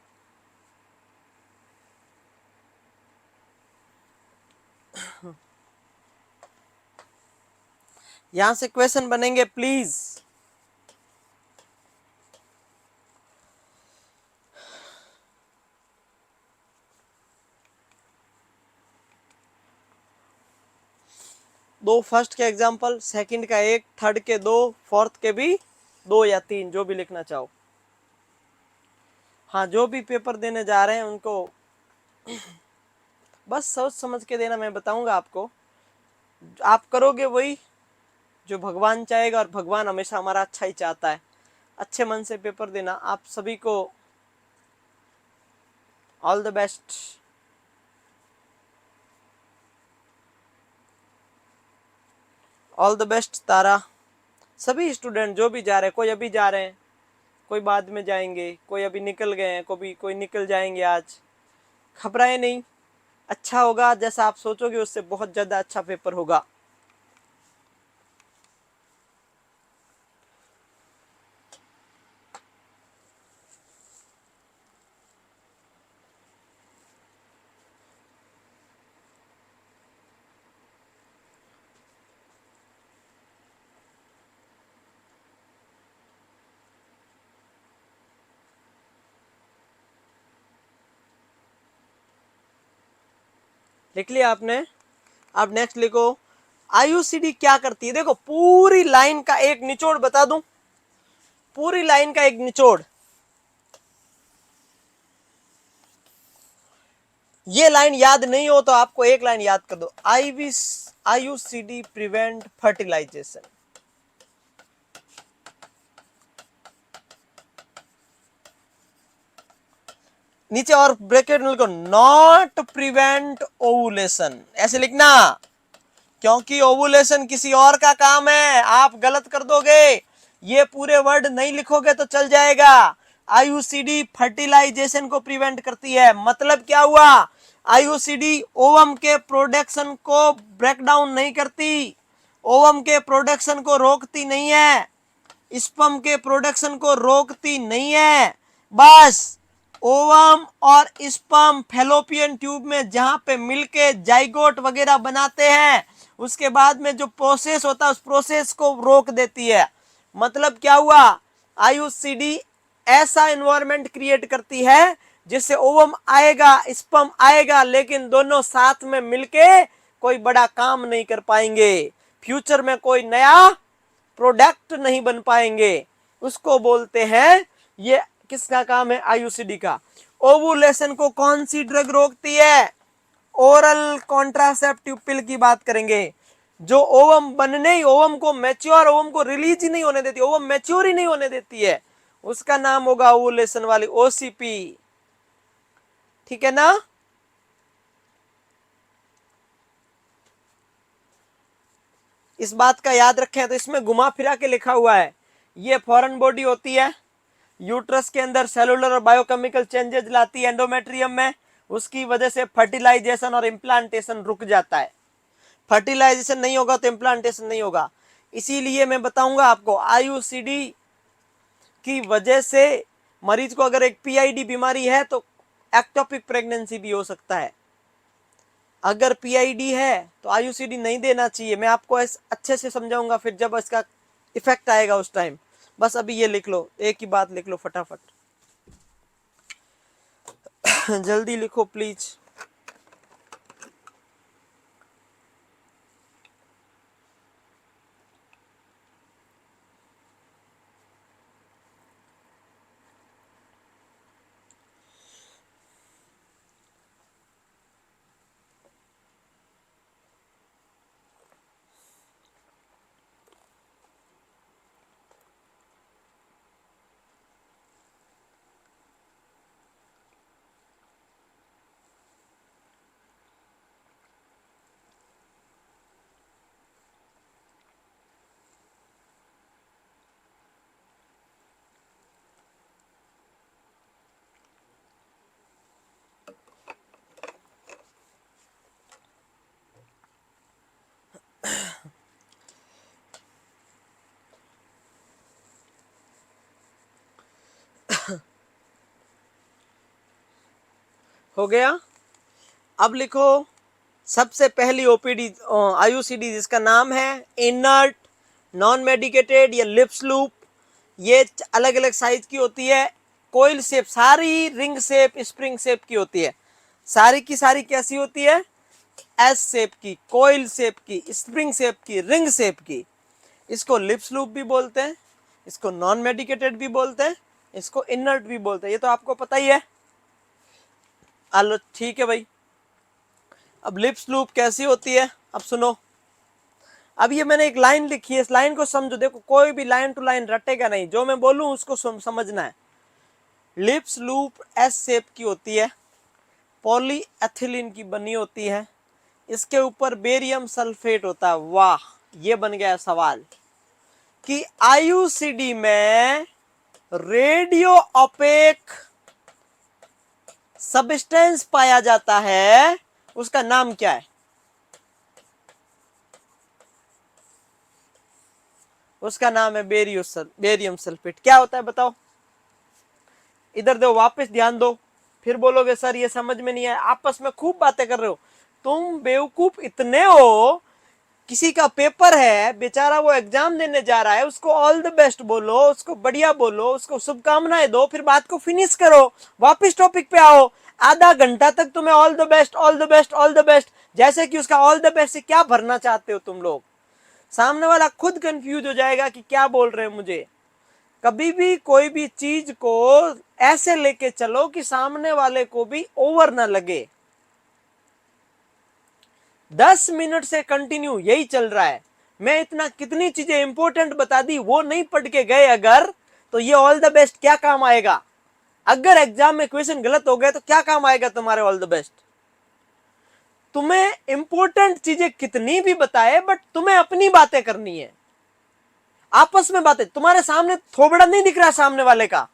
यहां से क्वेश्चन बनेंगे प्लीज। दो फर्स्ट के एग्जाम्पल, सेकंड का एक, थर्ड के दो, फोर्थ के भी दो या तीन, जो भी लिखना चाहो। हाँ, जो भी पेपर देने जा रहे हैं उनको बस सोच समझ के देना। मैं बताऊंगा आपको, आप करोगे वही जो भगवान चाहेगा, और भगवान हमेशा हमारा अच्छा ही चाहता है। अच्छे मन से पेपर देना। आप सभी को all the best. All the best Tara. सभी स्टूडेंट जो भी जा रहे हैं, कोई अभी जा रहे हैं, कोई बाद में जाएंगे, कोई अभी निकल गए हैं, कोई निकल जाएंगे आज। घबराए नहीं, अच्छा होगा। जैसा आप सोचोगे उससे बहुत ज्यादा अच्छा पेपर होगा। लिख लिया आपने? अब नेक्स्ट लिखो, आईयूसीडी क्या करती है। देखो, पूरी लाइन का एक निचोड़ बता दूं, पूरी लाइन का एक निचोड़। ये लाइन याद नहीं हो तो आपको एक लाइन याद कर दो। IUCD prevent fertilisation. नीचे और ब्रैकेट में लिखो, नॉट प्रिवेंट ओवुलेशन। ऐसे लिखना, क्योंकि ओवुलेशन किसी और का काम है। आप गलत कर दोगे, ये पूरे वर्ड नहीं लिखोगे तो चल जाएगा। आईयूसीडी फर्टिलाइजेशन को प्रिवेंट करती है। मतलब क्या हुआ? आईयूसीडी ओवम के प्रोडक्शन को ब्रेक डाउन नहीं करती, ओवम के प्रोडक्शन को रोकती नहीं है, स्पर्म के प्रोडक्शन को रोकती नहीं है। बस ओवम और स्पर्म फैलोपियन ट्यूब में जहां पे मिलके जाइगोट वगैरह बनाते हैं, उसके बाद में जो प्रोसेस होता है उस प्रोसेस को रोक देती है। मतलब क्या हुआ? आईयूसीडी ऐसा एनवायरनमेंट क्रिएट करती है जिससे ओवम आएगा, स्पर्म आएगा, लेकिन दोनों साथ में मिलके कोई बड़ा काम नहीं कर पाएंगे। फ्यूचर में कोई नया प्रोडक्ट नहीं बन पाएंगे। उसको बोलते हैं, ये किसका काम है? आईयूसीडी का। ओवुलेशन को कौन सी ड्रग रोकती है? ओरल कॉन्ट्रासेप्टिव पिल की बात करेंगे। जो ओवम बनने, ओवम को मैच्योर, ओवम को रिलीज ही नहीं होने देती, ओवम मैच्योर ही नहीं होने देती है, उसका नाम होगा ओवुलेशन वाली, ओसीपी। ठीक है ना? इस बात का याद रखें। तो इसमें घुमा फिरा के लिखा हुआ है, ये फॉरेन बॉडी होती है, यूट्रस के अंदर सेलुलर और बायोकेमिकल चेंजेस लाती है एंडोमेट्रियम में, उसकी वजह से फर्टिलाइजेशन और इम्प्लांटेशन रुक जाता है। फर्टिलाइजेशन नहीं होगा तो इम्प्लांटेशन नहीं होगा। इसीलिए मैं बताऊंगा आपको, आईयूसीडी की वजह से मरीज को अगर एक पीआईडी बीमारी है तो एक्टोपिक प्रेगनेंसी भी हो सकता है। अगर पीआईडी है तो आईयूसीडी नहीं देना चाहिए। मैं आपको अच्छे से समझाऊंगा फिर जब इसका इफेक्ट आएगा उस टाइम। बस अभी ये लिख लो, एक ही बात लिख लो फटाफट। जल्दी लिखो प्लीज। हो गया। अब लिखो सबसे पहली ओपीडी आईयूसीडी जिसका नाम है इनर्ट नॉन मेडिकेटेड या लिप्स लूप। ये अलग अलग साइज की होती है, कोयल शेप, सारी रिंग शेप स्प्रिंग शेप की होती है। सारी की सारी कैसी होती है? एस शेप की, कोयल शेप की, स्प्रिंग शेप की, रिंग शेप की। इसको लिप्स लूप भी बोलते हैं, इसको नॉन मेडिकेटेड भी बोलते हैं, इसको इनर्ट भी बोलते हैं। ये तो आपको पता ही है। ठीक है भाई। अब लिप्स लूप कैसी होती है अब सुनो। अब ये मैंने एक लाइन लिखी है, इस लाइन को समझो। देखो कोई भी लाइन टू लाइन रटेगा नहीं, जो मैं बोलूं उसको समझना है। लिप्स लूप एस शेप की होती है, पॉलीएथिलीन की बनी होती है, इसके ऊपर बेरियम सल्फेट होता है। वाह, ये बन गया सवाल कि आईयूसीडी में रेडियो ओपेक सब्सटेंस पाया जाता है, उसका नाम क्या है? उसका नाम है बेरियम सल्फेट। क्या होता है बताओ? इधर दो, वापस ध्यान दो, फिर बोलोगे सर ये समझ में नहीं आया। आपस में खूब बातें कर रहे हो तुम, बेवकूफ इतने हो। किसी का पेपर है बेचारा, वो एग्जाम देने जा रहा है, उसको ऑल द बेस्ट बोलो, उसको बढ़िया बोलो, उसको शुभकामनाएं दो, फिर बात को फिनिश करो, वापस टॉपिक पे आओ। आधा घंटा तक तुम्हें all the best all the best all the best, जैसे कि उसका ऑल द बेस्ट से क्या भरना चाहते हो तुम लोग। सामने वाला खुद कंफ्यूज हो जाएगा कि क्या बोल रहे हैं मुझे। कभी भी कोई भी चीज को ऐसे लेके चलो कि सामने वाले को भी ओवर ना लगे। 10 मिनट से कंटिन्यू यही चल रहा है। मैं इतना कितनी चीजें इंपॉर्टेंट बता दी, वो नहीं पढ़ के गए अगर, तो ये ऑल द बेस्ट क्या काम आएगा? अगर एग्जाम में क्वेश्चन गलत हो गए तो क्या काम आएगा तुम्हारे ऑल द बेस्ट? तुम्हें इंपॉर्टेंट चीजें कितनी भी बताए, बट तुम्हें अपनी बातें करनी है, आपस में बातें। तुम्हारे सामने थोबड़ा नहीं दिख रहा, सामने वाले का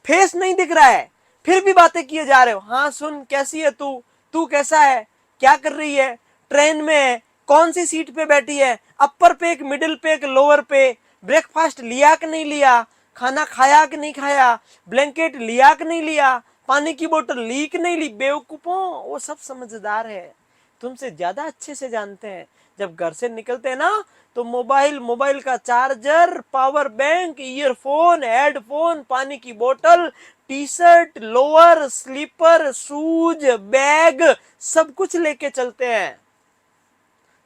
फेस नहीं दिख रहा है, फिर भी बातें किए जा रहे हो। हाँ सुन, कैसी है तू, तू कैसा है, क्या कर रही है, ट्रेन में है, कौन सी सीट पे बैठी है, अपर पे एक, मिडिल पे एक, लोअर पे, ब्रेकफास्ट लिया कि नहीं लिया, खाना खाया कि नहीं खाया, ब्लैंकेट लिया कि नहीं लिया, पानी की बोतल ली कि नहीं ली। बेवकूफों, वो सब समझदार है, तुमसे ज्यादा अच्छे से जानते हैं। जब घर से निकलते हैं ना, तो मोबाइल का charger, power bank, earphone, headphone, पानी की बोतल, T shirt, lower, slipper, shoes, bag, सब कुछ लेके चलते हैं,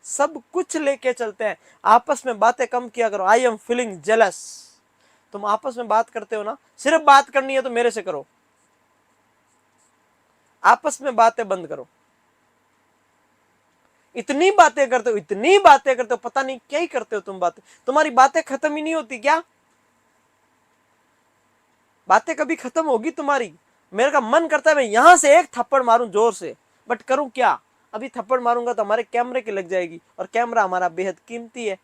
सब कुछ लेके चलते हैं। आपस में बातें कम किया करो। I am feeling jealous. तुम आपस में बात करते हो ना, सिर्फ बात करनी है तो मेरे से करो, आपस में बातें बंद करो। इतनी बातें करते हो, इतनी बातें करते हो, पता नहीं क्या ही करते हो तुम बातें। तुम्हारी बातें खत्म ही नहीं होती क्या? बातें कभी खत्म होगी तुम्हारी? मेरे का मन करता है मैं यहां से एक थप्पड़ मारूं जोर से, बट करूं क्या? अभी थप्पड़ मारूंगा तो हमारे कैमरे की लग जाएगी, और कैमरा हमारा बेहद कीमती है।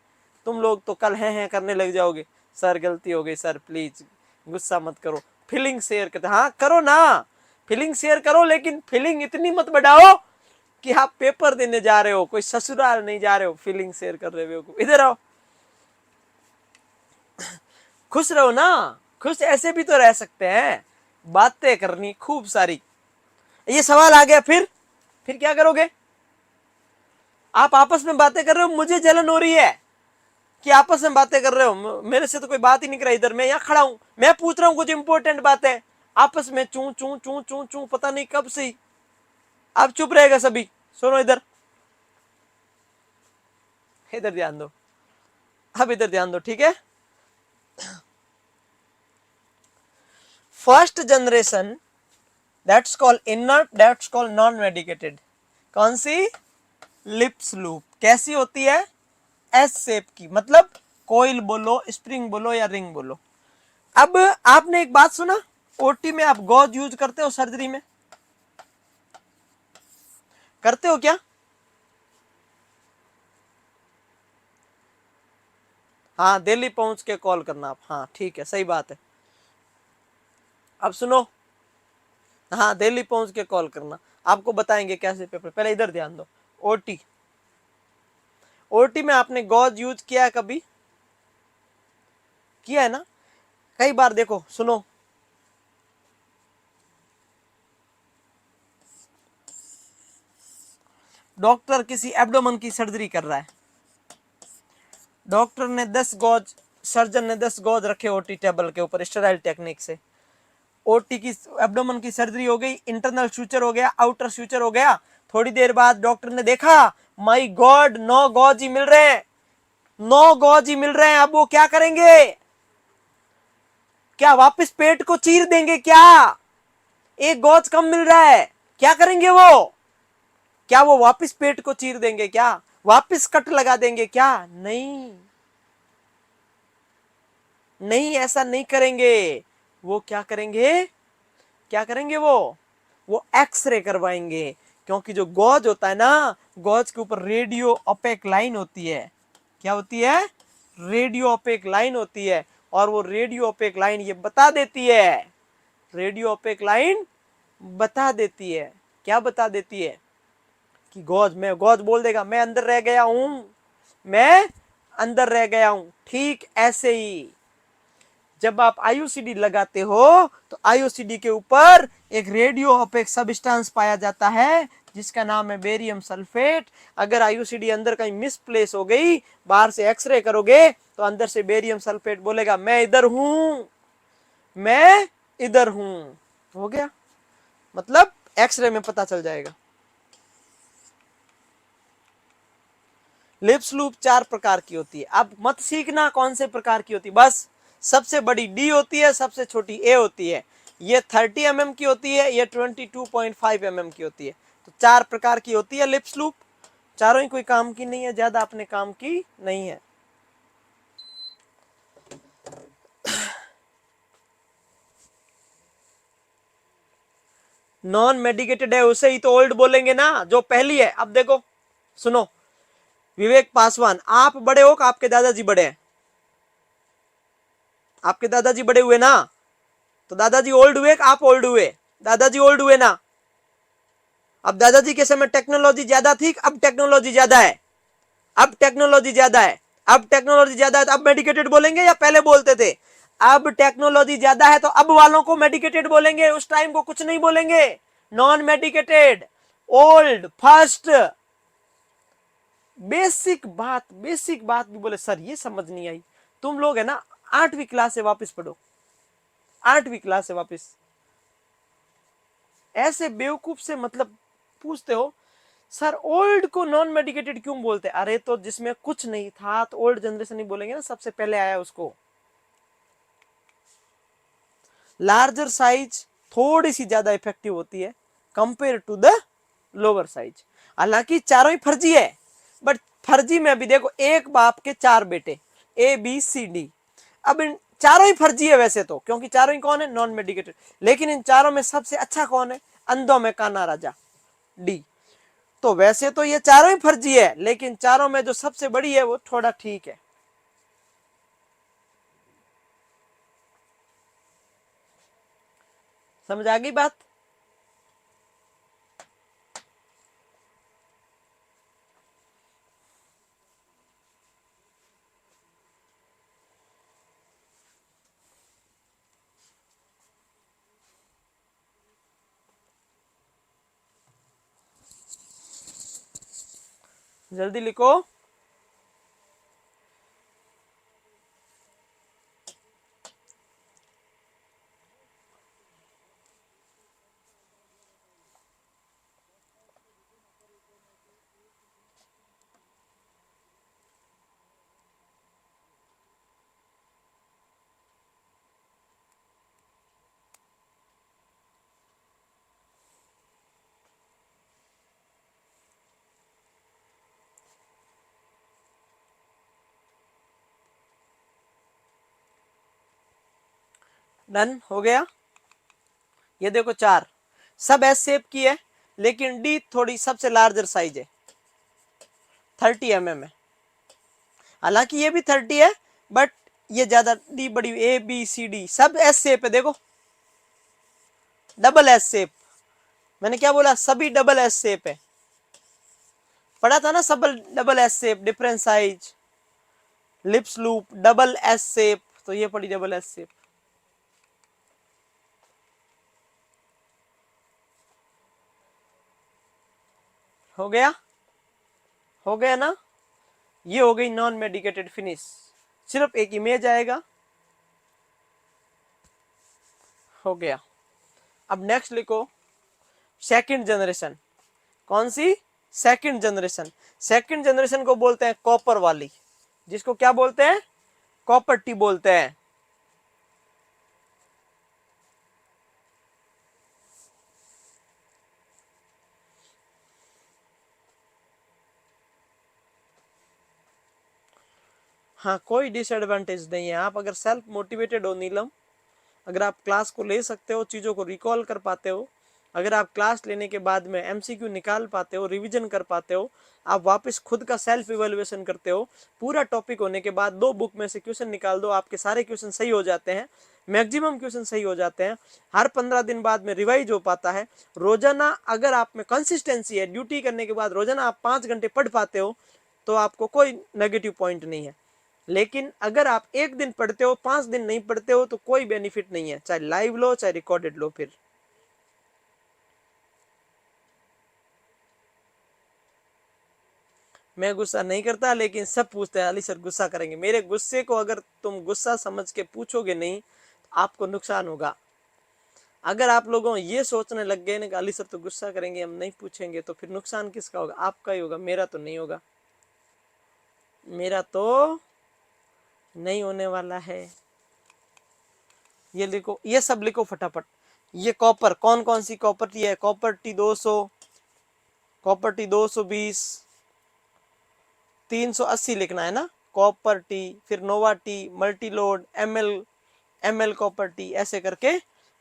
तुम लोग तो कल हैं करने लग जाओगे, सर गलती हो गई, सर प्लीज गुस्सा मत करो। फीलिंग शेयर करते, हाँ करो ना, फीलिंग शेयर करो, लेकिन फीलिंग इतनी मत बढ़ाओ कि आप पेपर देने जा रहे हो, कोई ससुराल नहीं जा रहे हो, फीलिंग शेयर कर रहे हो। इधर आओ, खुश रहो ना, खुश ऐसे भी तो रह सकते हैं, बातें करनी खूब सारी। ये सवाल आ गया, फिर क्या करोगे? आप आपस में बातें कर रहे हो, मुझे जलन हो रही है कि आपस में बातें कर रहे हो, मेरे से तो कोई बात ही नहीं कर रहा। इधर मैं यहाँ खड़ा हूं, मैं पूछ रहा हूं कुछ इंपॉर्टेंट बातें, आपस में चू चू चू चू चू, पता नहीं कब से। आप चुप रहेगा सभी, सुनो इधर, इधर ध्यान दो, अब इधर ध्यान दो, ठीक है। First generation that's called inert, that's called non medicated. कौन सी? Lips loop. कैसी होती है? एस शेप की, मतलब कोइल बोलो, स्प्रिंग बोलो या रिंग बोलो। अब आपने एक बात सुना, ओटी में आप गॉज यूज करते हो? सर्जरी में करते हो क्या? हाँ, दिल्ली पहुंच के कॉल करना आप। हाँ ठीक है, सही बात है। अब सुनो, हाँ दिल्ली पहुंच के कॉल करना, आपको बताएंगे कैसे पेपर। पहले इधर ध्यान दो, ओटी, ओटी में आपने गॉज यूज किया है कभी? किया है ना, कई बार। देखो सुनो, डॉक्टर किसी एब्डोमेन की सर्जरी कर रहा है, डॉक्टर ने 10 गॉज, सर्जन ने 10 गॉज रखे ओटी टेबल के ऊपर स्टेराइल टेक्निक से। ओटी की, एब्डोमेन की सर्जरी हो गई, इंटरनल फ्यूचर हो गया, आउटर फ्यूचर हो गया। थोड़ी देर बाद डॉक्टर ने देखा, माय गॉड 9 गॉज ही मिल रहे हैं, 9 गॉज ही मिल रहे हैं। अब वो क्या करेंगे? क्या वापस पेट को चीर देंगे क्या? एक गॉज कम मिल रहा है, क्या करेंगे वो? क्या वो वापस पेट को चीर देंगे क्या? वापस कट लगा देंगे क्या? नहीं नहीं, ऐसा नहीं करेंगे। वो क्या करेंगे? क्या करेंगे वो एक्सरे करवाएंगे। क्योंकि जो गॉज होता है ना, गॉज के ऊपर रेडियो ओपेक लाइन होती है। क्या होती है? रेडियो ओपेक लाइन होती है। और वो रेडियो ओपेक लाइन ये बता देती है, रेडियो ओपेक लाइन बता देती है, क्या बता देती है? कि गॉज, मैं गॉज बोल देगा, मैं अंदर रह गया हूं, मैं अंदर रह गया हूं। ठीक ऐसे ही जब आप आईयूसीडी लगाते हो तो आईयूसीडी के ऊपर एक रेडियो ओपेक सब्सटेंस पाया जाता है जिसका नाम है बेरियम सल्फेट। अगर आईयूसीडी अंदर कहीं मिसप्लेस हो गई, बाहर से एक्सरे करोगे तो अंदर से बेरियम सल्फेट बोलेगा मैं इधर हूं, मैं इधर हूं। हो गया, मतलब एक्सरे में पता चल जाएगा। लिप्स लूप 4 प्रकार की होती है। अब मत सीखना कौन से प्रकार की होती है, बस सबसे बड़ी डी होती है, सबसे छोटी ए होती है। ये 30 mm की होती है, ये 22.5 mm की होती है। तो 4 प्रकार की होती है लिप्स लूप, चारों ही कोई काम की नहीं है, ज्यादा अपने काम की नहीं है। नॉन मेडिकेटेड है उसे ही तो ओल्ड बोलेंगे ना, जो पहली है। अब देखो सुनो, विवेक पासवान, आप बड़े हो कि आपके दादाजी बड़े हैं? आपके दादाजी बड़े हुए ना, तो दादाजी ओल्ड हुए कि आप ओल्ड हुए? दादाजी ओल्ड हुए ना। अब दादाजी के समय टेक्नोलॉजी ज्यादा थी, अब टेक्नोलॉजी ज्यादा है, अब टेक्नोलॉजी ज्यादा है, अब टेक्नोलॉजी ज्यादा है, तो अब मेडिकेटेड बोलेंगे या पहले बोलते थे? अब टेक्नोलॉजी ज्यादा है तो अब वालों को मेडिकेटेड बोलेंगे, उस टाइम को कुछ नहीं बोलेंगे। Non medicated, old, first. Basic बात भी बोले सर ये समझ नहीं आई। तुम लोग है ना 8वीं क्लास से वापस पढ़ो, 8वीं क्लास से वापस। ऐसे बेवकूफ से मतलब पूछते हो सर ओल्ड को नॉन मेडिकेटेड क्यों बोलते? अरे तो जिसमें कुछ नहीं था तो ओल्ड जनरेशन ही बोलेंगे ना, सबसे पहले आया उसको। लार्जर साइज थोड़ी सी ज्यादा इफेक्टिव होती है compare to the lower size. हालांकि चारों ही फर्जी है, बट फर्जी में भी देखो, एक बाप के 4 बेटे, ए बी सी डी। अब इन चारों ही फर्जी है वैसे तो, क्योंकि चारों ही कौन है? Non medicated. लेकिन इन चारों में सबसे अच्छा कौन है? अंधों में कान्हा राजा, डी। तो वैसे तो ये चारों ही फर्जी है, लेकिन चारों में जो सबसे बड़ी है वो थोड़ा ठीक है। समझ आ गई बात? जल्दी लिखो। डन हो गया। ये देखो 4 सब एस शेप की है, लेकिन डी थोड़ी सबसे लार्जर साइज है, 30 mm है। हालांकि ये भी 30 है, बट ये ज्यादा डी बड़ी, ए बी सी डी सब एस शेप है। देखो डबल एस शेप, मैंने क्या बोला, सभी डबल एस शेप है। पढ़ा था ना, सब double S shape, different size, lips loop, double S shape, तो ये पड़ी डबल एस शेप। हो गया, हो गया ना। ये हो गई नॉन मेडिकेटेड फिनिश, सिर्फ एक इमेज आएगा। हो गया। अब नेक्स्ट लिखो सेकंड जनरेशन। कौन सी? Second generation. सेकंड जनरेशन को बोलते हैं कॉपर वाली, जिसको क्या बोलते हैं? कॉपर टी बोलते हैं। हाँ, कोई डिसएडवांटेज नहीं है। आप अगर सेल्फ मोटिवेटेड हो नीलम, अगर आप क्लास को ले सकते हो, चीज़ों को रिकॉल कर पाते हो, अगर आप क्लास लेने के बाद में एमसीक्यू निकाल पाते हो, रिवीजन कर पाते हो, आप वापस खुद का सेल्फ इवेल्युएशन करते हो, पूरा टॉपिक होने के बाद 2 बुक में से क्वेश्चन निकाल दो, आपके सारे क्वेश्चन सही हो जाते हैं, मैक्सिमम क्वेश्चन सही हो जाते हैं, हर 15 दिन बाद में रिवाइज हो पाता है, रोजाना अगर आप में कंसिस्टेंसी है, ड्यूटी करने के बाद रोजाना आप 5 घंटे पढ़ पाते हो, तो आपको कोई नेगेटिव पॉइंट नहीं है। लेकिन अगर आप एक दिन पढ़ते हो, 5 दिन नहीं पढ़ते हो, तो कोई बेनिफिट नहीं है, चाहे लाइव लो चाहे रिकॉर्डेड लो। फिर मैं गुस्सा नहीं करता, लेकिन सब पूछते हैं अली सर गुस्सा करेंगे। मेरे गुस्से को अगर तुम गुस्सा समझ के पूछोगे नहीं, तो आपको नुकसान होगा। अगर आप लोगों ये सोचने लग गए ना कि अली सर तो गुस्सा करेंगे, हम नहीं पूछेंगे, तो फिर नुकसान किसका होगा? आपका ही होगा, मेरा तो नहीं होगा। मेरा तो नहीं होने वाला है। ये लिखो, ये सब लिखो फटाफट। ये कॉपर, कौन कौन सी कॉपर टी है? कॉपर टी 200, कॉपर टी 220, 380 लिखना है ना, कॉपर टी, फिर Nova T, multi load, ML copper T, ऐसे करके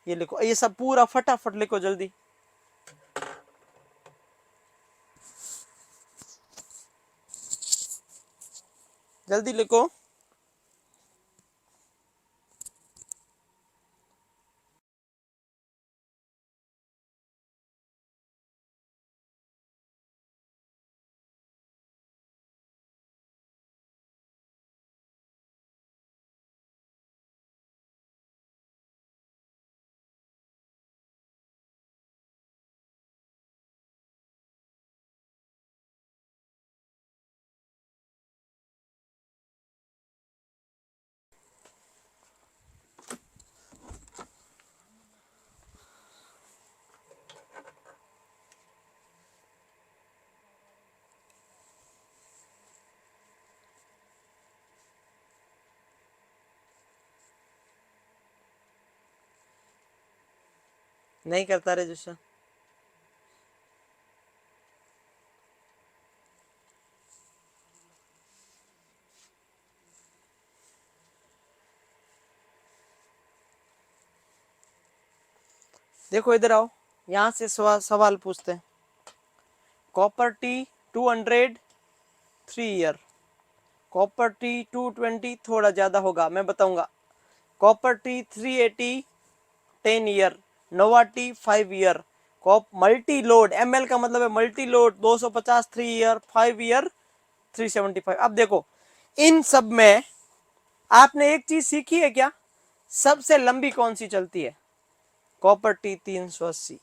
ये लिखो। ये सब पूरा फटाफट लिखो जल्दी। जल्दी लिखो। नहीं करता रजिस्टर। देखो इधर आओ, यहां से सवाल पूछते हैं। Copper T 200 3 year, copper T 220 थोड़ा ज्यादा होगा, मैं बताऊंगा। Copper T 380 10 year, Nova T 5 year, cop multi load, ML का मतलब है मल्टी लोड 250 3 ईयर, 5 ईयर 375। अब देखो इन सब में आपने एक चीज सीखी है क्या? सबसे लंबी कौन सी चलती है? Copper T 380।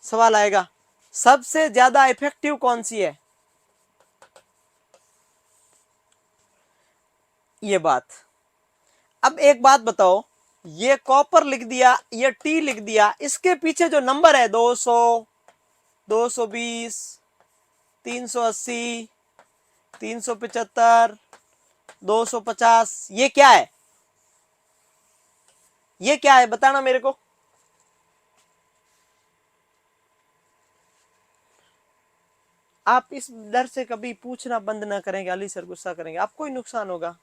सवाल आएगा सबसे ज्यादा इफेक्टिव कौन सी है? ये बात। अब एक बात बताओ, ये कॉपर लिख दिया, ये टी लिख दिया, इसके पीछे जो नंबर है 200, 220, 380, 375, 250, ये क्या है? ये क्या है बताना मेरे को। आप इस डर से कभी पूछना बंद ना करेंगे, अली सर गुस्सा करेंगे, आपको ही नुकसान होगा,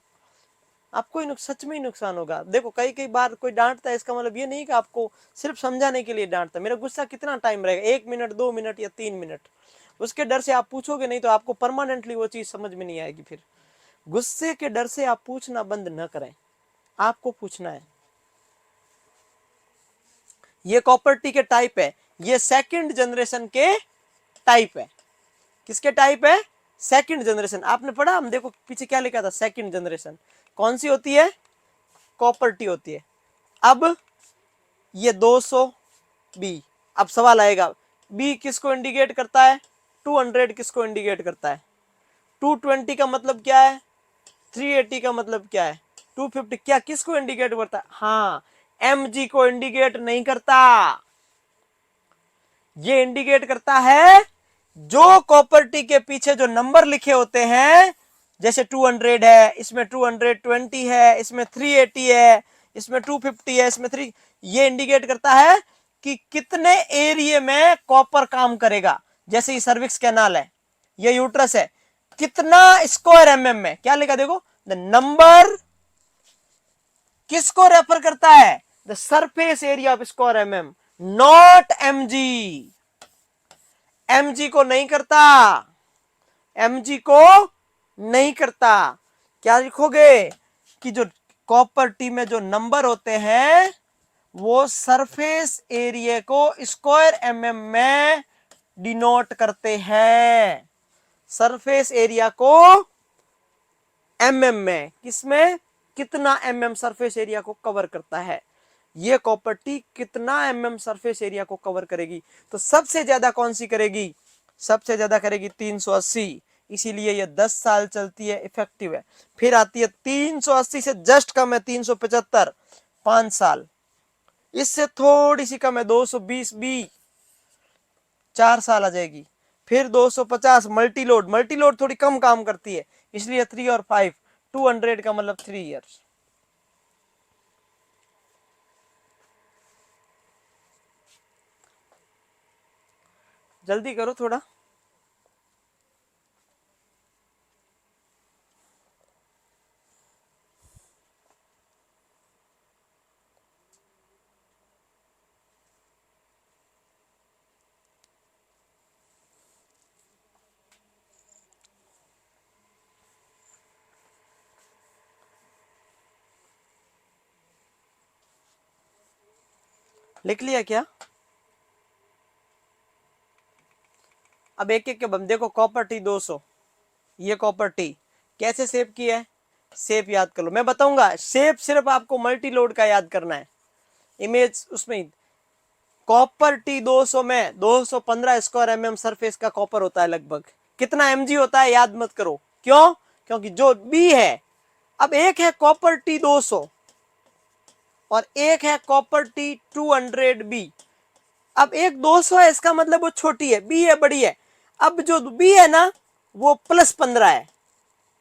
आपको ही सच में ही नुकसान होगा। देखो कई कई बार कोई डांटता है, इसका मतलब ये नहीं कि आपको सिर्फ समझाने के लिए डांटता है। मेरा गुस्सा कितना टाइम रहेगा, 1 मिनट, 2 मिनट या 3 मिनट, उसके डर से आप पूछोगे नहीं तो आपको परमानेंटली वो चीज समझ में नहीं आएगी। फिर गुस्से के डर से आप पूछना बंद न करें, आपको पूछना है। ये कॉपर टी के टाइप है, ये सेकंड जनरेशन के टाइप है। किसके टाइप है? Second generation. आपने पढ़ा, हम देखो पीछे क्या लिखा था, सेकंड जनरेशन कौन सी होती है? कॉपर टी होती है। अब ये 200 बी, अब सवाल आएगा बी किसको इंडिकेट करता है? 200 किसको इंडिकेट करता है? 220 का मतलब क्या है? 380 का मतलब क्या है? 250 क्या किसको इंडिकेट करता है? हाँ, mg को इंडिकेट नहीं करता, ये इंडिकेट करता है जो कॉपर्टी के पीछे जो नंबर लिखे होते हैं, जैसे 200 है, इसमें 220 है, इसमें 380 है, इसमें 250 है, इसमें 3, ये इंडिकेट करता है कि कितने एरिया में कॉपर काम करेगा। जैसे ये सर्विक्स कैनाल है, ये यूट्रस है, कितना स्क्वायर एमएम में, क्या लिखा देखो, द नंबर किसको रेफर करता है? The surface area of square MM, not MG. MG को नहीं करता, एमजी को नहीं करता। क्या लिखोगे कि जो कॉपर टी में जो नंबर होते हैं वो सरफेस एरिया को स्क्वायर एमएम में डिनोट करते हैं, सरफेस एरिया को एमएम में, किसमें, कितना एमएम सरफेस एरिया को कवर करता है। ये कॉपर टी कितना एमएम सरफेस एरिया को कवर करेगी? तो सबसे ज्यादा कौन सी करेगी? सबसे ज्यादा करेगी 380, इसीलिए ये 10 साल चलती है, इफेक्टिव है। फिर आती है 380 से जस्ट कम है 375, 5 साल। इससे थोड़ी सी कम है 220 बी, 4 साल आ जाएगी। फिर 250 मल्टी लोड, मल्टी लोड थोड़ी कम काम करती है, इसलिए 3 और 5, 200 का मतलब 3 ईयर्स। जल्दी करो थोड़ा। लिख लिया क्या? अब एक एक के बम देखो, कॉपर टी 200, ये कॉपर टी कैसे सेव की है? शेप याद कर लो, मैं बताऊंगा। शेप सिर्फ आपको मल्टी लोड का याद करना है, इमेज उसमें। कॉपर टी 200 में 215 स्क्वायर एमएम सरफेस का कॉपर होता है लगभग। कितना एमजी होता है याद मत करो, क्यों? क्योंकि जो बी है, अब एक है कॉपर टी 200 और एक है कॉपर टी 200 बी। अब एक 200 है, इसका मतलब वो छोटी है, बी है बड़ी है। अब जो बी है ना वो +15 है,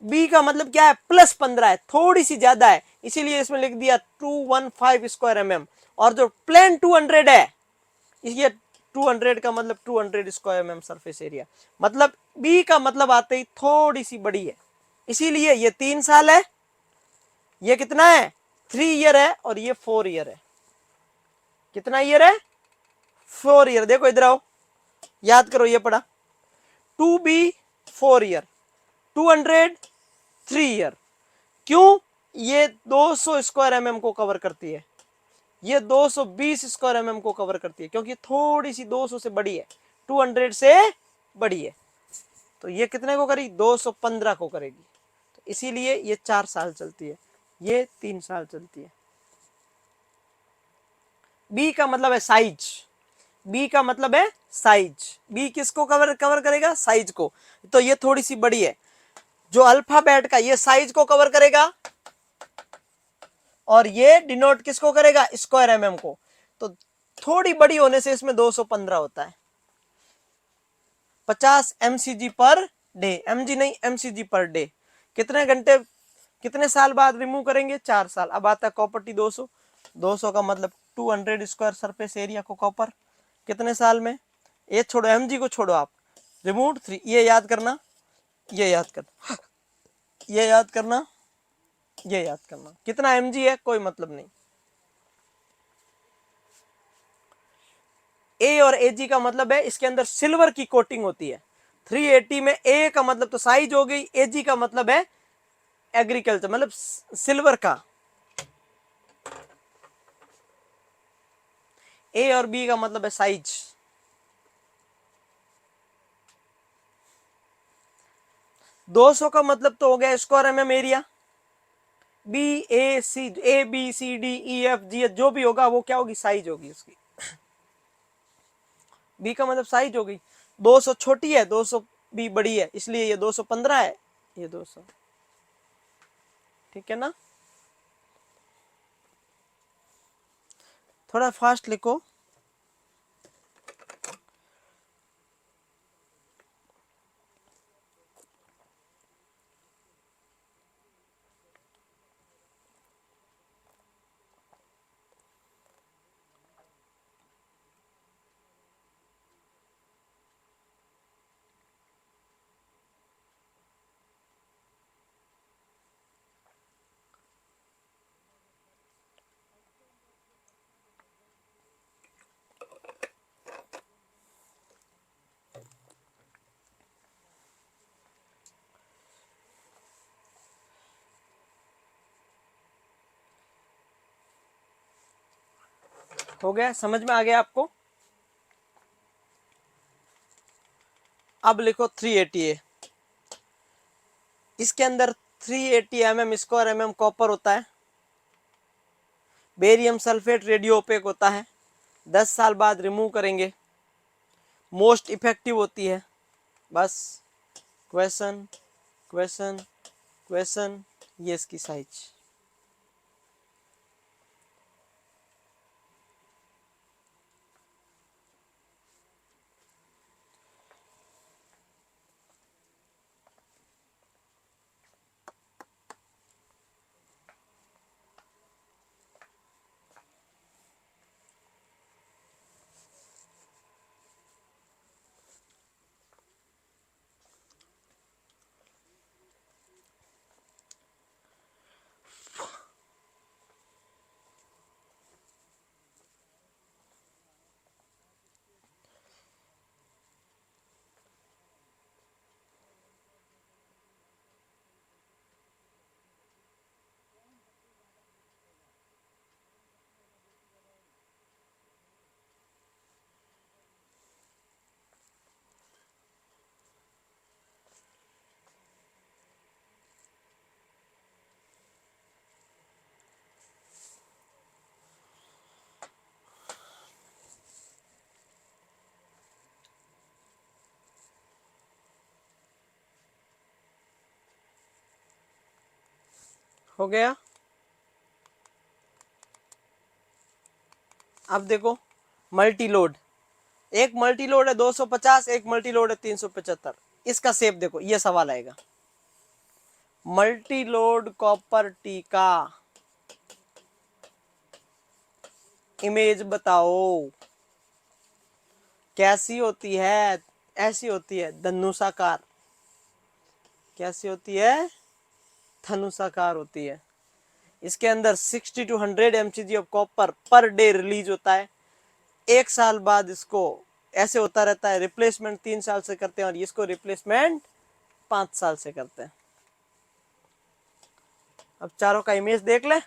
बी का मतलब क्या है? +15 है, थोड़ी सी ज्यादा है, इसीलिए इसमें लिख दिया 215 स्क्वायर एमएम। और जो प्लेन 200 है, ये 200 का मतलब 200 स्क्वायर एमएम सरफेस एरिया, मतलब बी का मतलब आते ही थोड़ी सी बड़ी है, इसीलिए ये 3 साल है, ये कितना है? 3 ईयर है, और ये 4 ईयर है। कितना ईयर है? 4 ईयर। देखो इधर आओ, याद करो, ये पढ़ा 2B 4 ईयर, 200 3 ईयर। क्यों? ये 200 स्क्वायर एमएम को कवर करती है, ये 220 स्क्वायर एमएम को कवर करती है, क्योंकि थोड़ी सी 200 से बड़ी है, 200 से बड़ी है। तो ये कितने को करेगी? 215 को करेगी। तो इसीलिए ये 4 साल चलती है, ये 3 साल चलती है। बी का मतलब है साइज, बी का मतलब है साइज, बी किसको कवर करेगा, साइज को। तो ये थोड़ी सी बड़ी है, जो अल्फाबेट का ये साइज को कवर करेगा और ये डिनोट किसको करेगा, स्क्वायर एमएम को। तो थोड़ी बड़ी होने से इसमें 215 होता है, 50 mcg पर डे, mg नहीं mcg पर डे। कितने घंटे, कितने साल बाद रिमूव करेंगे, 4 साल। अब आता है कॉपर टी 200, 200 का मतलब 200 स्क्वायर सरफेस एरिया को कॉपर, कितने साल में, ये छोड़ो mg को छोड़ो आप, रिमूव 3, ये याद करना, ये याद करना, ये याद करना, ये याद करना, कितना mg है कोई मतलब नहीं। ए और एजी का मतलब है इसके अंदर सिल्वर की कोटिंग होती है। 380 में ए का मतलब तो साइज हो गई, एजी का मतलब है एग्रीकल्चर, मतलब सिल्वर का। ए और बी का मतलब है साइज। दो सौ का मतलब तो हो गया square MM area. B B C D E F G जो भी होगा वो क्या होगी, साइज होगी उसकी। बी का मतलब साइज हो गई। 200 छोटी है, 200 भी बड़ी है, इसलिए ये 215 है, ये 200। ठीक है ना, थोड़ा फास्ट लिखो। हो गया, समझ में आ गया आपको। अब लिखो 380 है, इसके अंदर 380 mm स्क्वायर mm कॉपर होता है, बेरियम सल्फेट रेडियो ओपेक होता है, 10 साल बाद रिमूव करेंगे, मोस्ट इफेक्टिव होती है। बस क्वेश्चन क्वेश्चन क्वेश्चन, ये इसकी साइज। हो गया। अब देखो मल्टी लोड, एक मल्टी लोड है 250, एक मल्टी लोड है 375। इसका शेप देखो, ये सवाल आएगा, मल्टी लोड कॉपर टी का इमेज बताओ कैसी होती है। ऐसी होती है धनुषाकार, कैसी होती है, धनुषाकार होती है। इसके अंदर 60 to 100 mcg of copper per day release होता है। 1 साल बाद इसको ऐसे होता रहता है, रिप्लेसमेंट 3 साल से करते हैं और इसको रिप्लेसमेंट 5 साल से करते हैं। अब चारों का इमेज देख ले,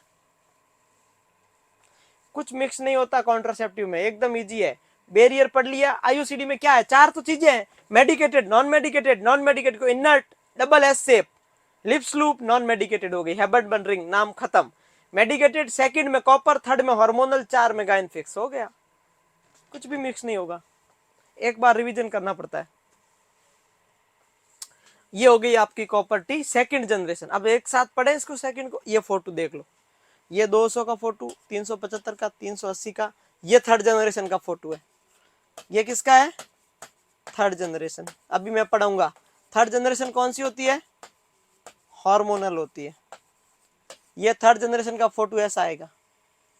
कुछ मिक्स नहीं होता कॉन्ट्रासेप्टिव में, एकदम इजी है। बैरियर पढ़ लिया। आईयूसीडी में क्या है, 4 तो चीजें हैं, medicated, non medicated, non medicated को inert, double S shape, lips loop, non medicated हो गई, हैबर्ट बन रिंग, नाम खत्म। मेडिकेटेड सेकंड में कॉपर, थर्ड में हार्मोनल, 4 में गाइन फिक्स, हो गया। कुछ भी मिक्स नहीं होगा, एक बार रिवीजन करना पड़ता है। ये हो गई आपकी कॉपर-टी सेकंड जनरेशन। अब एक साथ पढ़े इसको सेकंड को। ये फोटो देख लो, ये 200 का फोटो, 375 का, 380 का, ये थर्ड जनरेशन का फोटो है। ये किसका है? Third generation. अभी मैं पढ़ाऊंगा थर्ड जनरेशन कौन सी होती है, हार्मोनल होती है। ये थर्ड जनरेशन का फोटो ऐसा आएगा,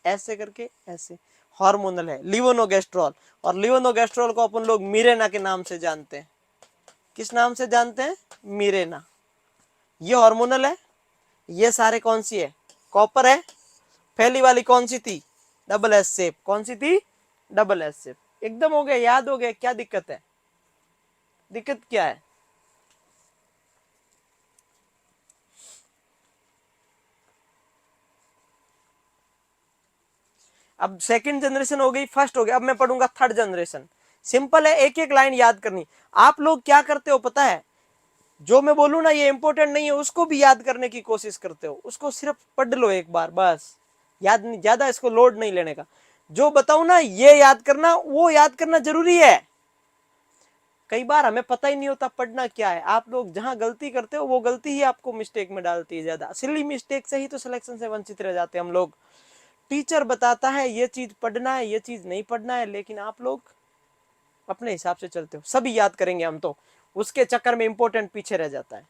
ऐसे करके ऐसे, हार्मोनल है, लिवोनोगेस्ट्रॉल। और लिवोनोगेस्ट्रॉल को अपन लोग मिरेना के नाम से जानते हैं। किस नाम से जानते हैं? मिरेना। ये हार्मोनल है, ये सारे कौन सी है, कॉपर है। पहली वाली कौन सी थी, डबल एस शेप। कौन सी थी, डबल एस शेप। एकदम हो गया, याद हो गया, क्या दिक्कत है, दिक्कत क्या है? अब सेकंड जनरेशन हो गई, फर्स्ट हो गया। अब मैं पढ़ूंगा थर्ड जनरेशन। सिंपल है, एक एक लाइन याद करनी। आप लोग क्या करते हो पता है, जो मैं बोलूं ना ये इंपॉर्टेंट नहीं है, उसको भी याद करने की कोशिश करते हो। उसको सिर्फ पढ़ लो एक बार बस, याद नहीं, ज्यादा इसको लोड नहीं लेने का। जो बताऊं ना ये याद करना, वो याद करना जरूरी है। कई बार हमें पता ही नहीं होता पढ़ना क्या है। आप लोग जहां गलती करते हो वो गलती ही आपको मिस्टेक में डालती है ज्यादा। सिली मिस्टेक से ही तो सिलेक्शन से वंचित रह जाते हैं हम लोग। टीचर बताता है ये चीज पढ़ना है, ये चीज नहीं पढ़ना है, लेकिन आप लोग अपने हिसाब से चलते हो। सभी याद करेंगे हम तो, उसके चक्कर में इंपॉर्टेंट पीछे रह जाता है।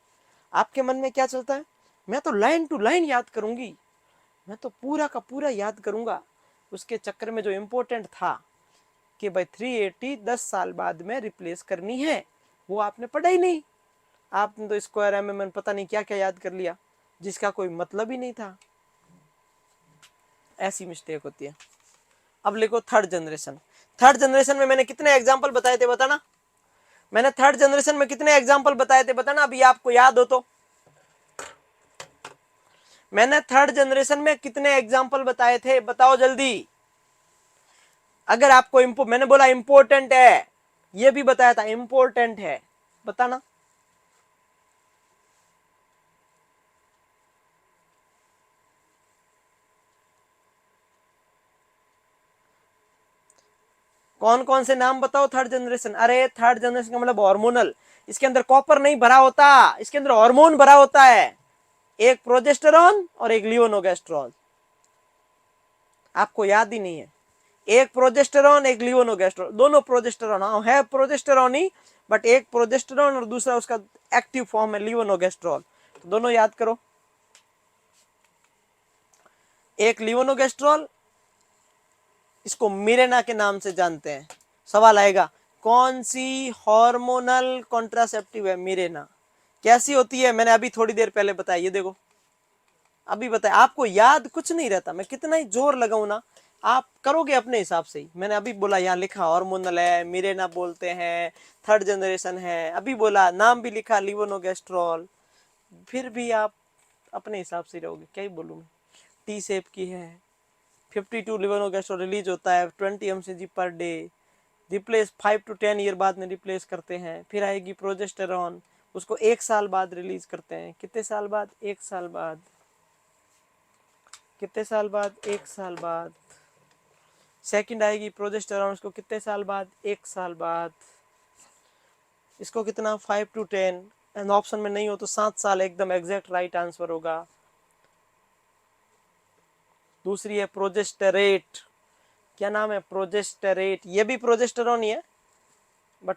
आपके मन में क्या चलता है, मैं तो लाइन टू लाइन याद करूंगी, मैं तो पूरा का पूरा याद करूंगा। उसके चक्कर में जो इंपॉर्टेंट था कि भाई 380 10 साल बाद में रिप्लेस करनी है, वो आपने पढ़ा ही नहीं। आपने तो स्क्वायर एम पता नहीं क्या क्या याद कर लिया, जिसका कोई मतलब ही नहीं था। ऐसी मिस्टेक होती है। अब लिखो थर्ड जनरेशन। थर्ड जनरेशन में मैंने कितने एग्जाम्पल बताए थे बताना, मैंने थर्ड जनरेशन में कितने एग्जाम्पल बताए थे बताना, अभी आपको याद हो तो। मैंने थर्ड जनरेशन में कितने एग्जाम्पल बताए थे, बताओ जल्दी। अगर आपको मैंने बोला इंपॉर्टेंट है, ये भी बताया था इंपॉर्टेंट है, बताना। कौन कौन से नाम बताओ थर्ड जनरेशन। अरे थर्ड जनरेशन का मतलब हार्मोनल। इसके अंदर कॉपर नहीं भरा होता, इसके अंदर हार्मोन भरा होता है। एक प्रोजेस्टेरॉन और एक लियोनोगेस्ट्रॉल। आपको याद ही नहीं है, एक प्रोजेस्टेरॉन एक लियोनोगेस्ट्रॉल, दोनों प्रोजेस्टेरॉन है, प्रोजेस्टेरॉन ही, बट एक प्रोजेस्टेरॉन और दूसरा उसका एक्टिव फॉर्म है लियोनोगेस्ट्रॉल। तो दोनों याद करो, एक लियोनोगेस्ट्रॉल, इसको मिरेना के नाम से जानते हैं। सवाल आएगा कौन सी हार्मोनल कॉन्ट्रासेप्टिव है, मिरेना। कैसी होती है, मैंने अभी थोड़ी देर पहले बताया, ये देखो अभी बताया। आपको याद कुछ नहीं रहता, मैं कितना ही जोर लगाऊं ना, आप करोगे अपने हिसाब से ही। मैंने अभी बोला यहाँ लिखा हार्मोनल है, मिरेना बोलते हैं, थर्ड जनरेशन है, अभी बोला नाम भी लिखा लिवोनोगेस्ट्रॉल, फिर भी आप अपने हिसाब से रहोगे। क्या ही बोलूं मैं, टी शेप की है, 52 लिवोनोगेस्ट्रॉल रिलीज होता है 20 mcg per day, replace 5 to 10 year बाद में रिप्लेस करते हैं। फिर आएगी प्रोजेस्टेरॉन, उसको 1 साल बाद रिलीज करते हैं। कितने साल बाद, 1 साल बाद। कितने साल बाद, 1 साल बाद। सेकंड आएगी प्रोजेस्टेरॉन, उसको कितने साल बाद, 1 साल बाद। इसको कितना, 5 to 10, एंड ऑप्शन में नहीं हो तो 7 साल एकदम एग्जैक्ट राइट आंसर होगा। दूसरी है प्रोजेस्टेरेट, क्या नाम है, प्रोजेस्टेरेट, ये भी प्रोजेस्टेरॉन ही है but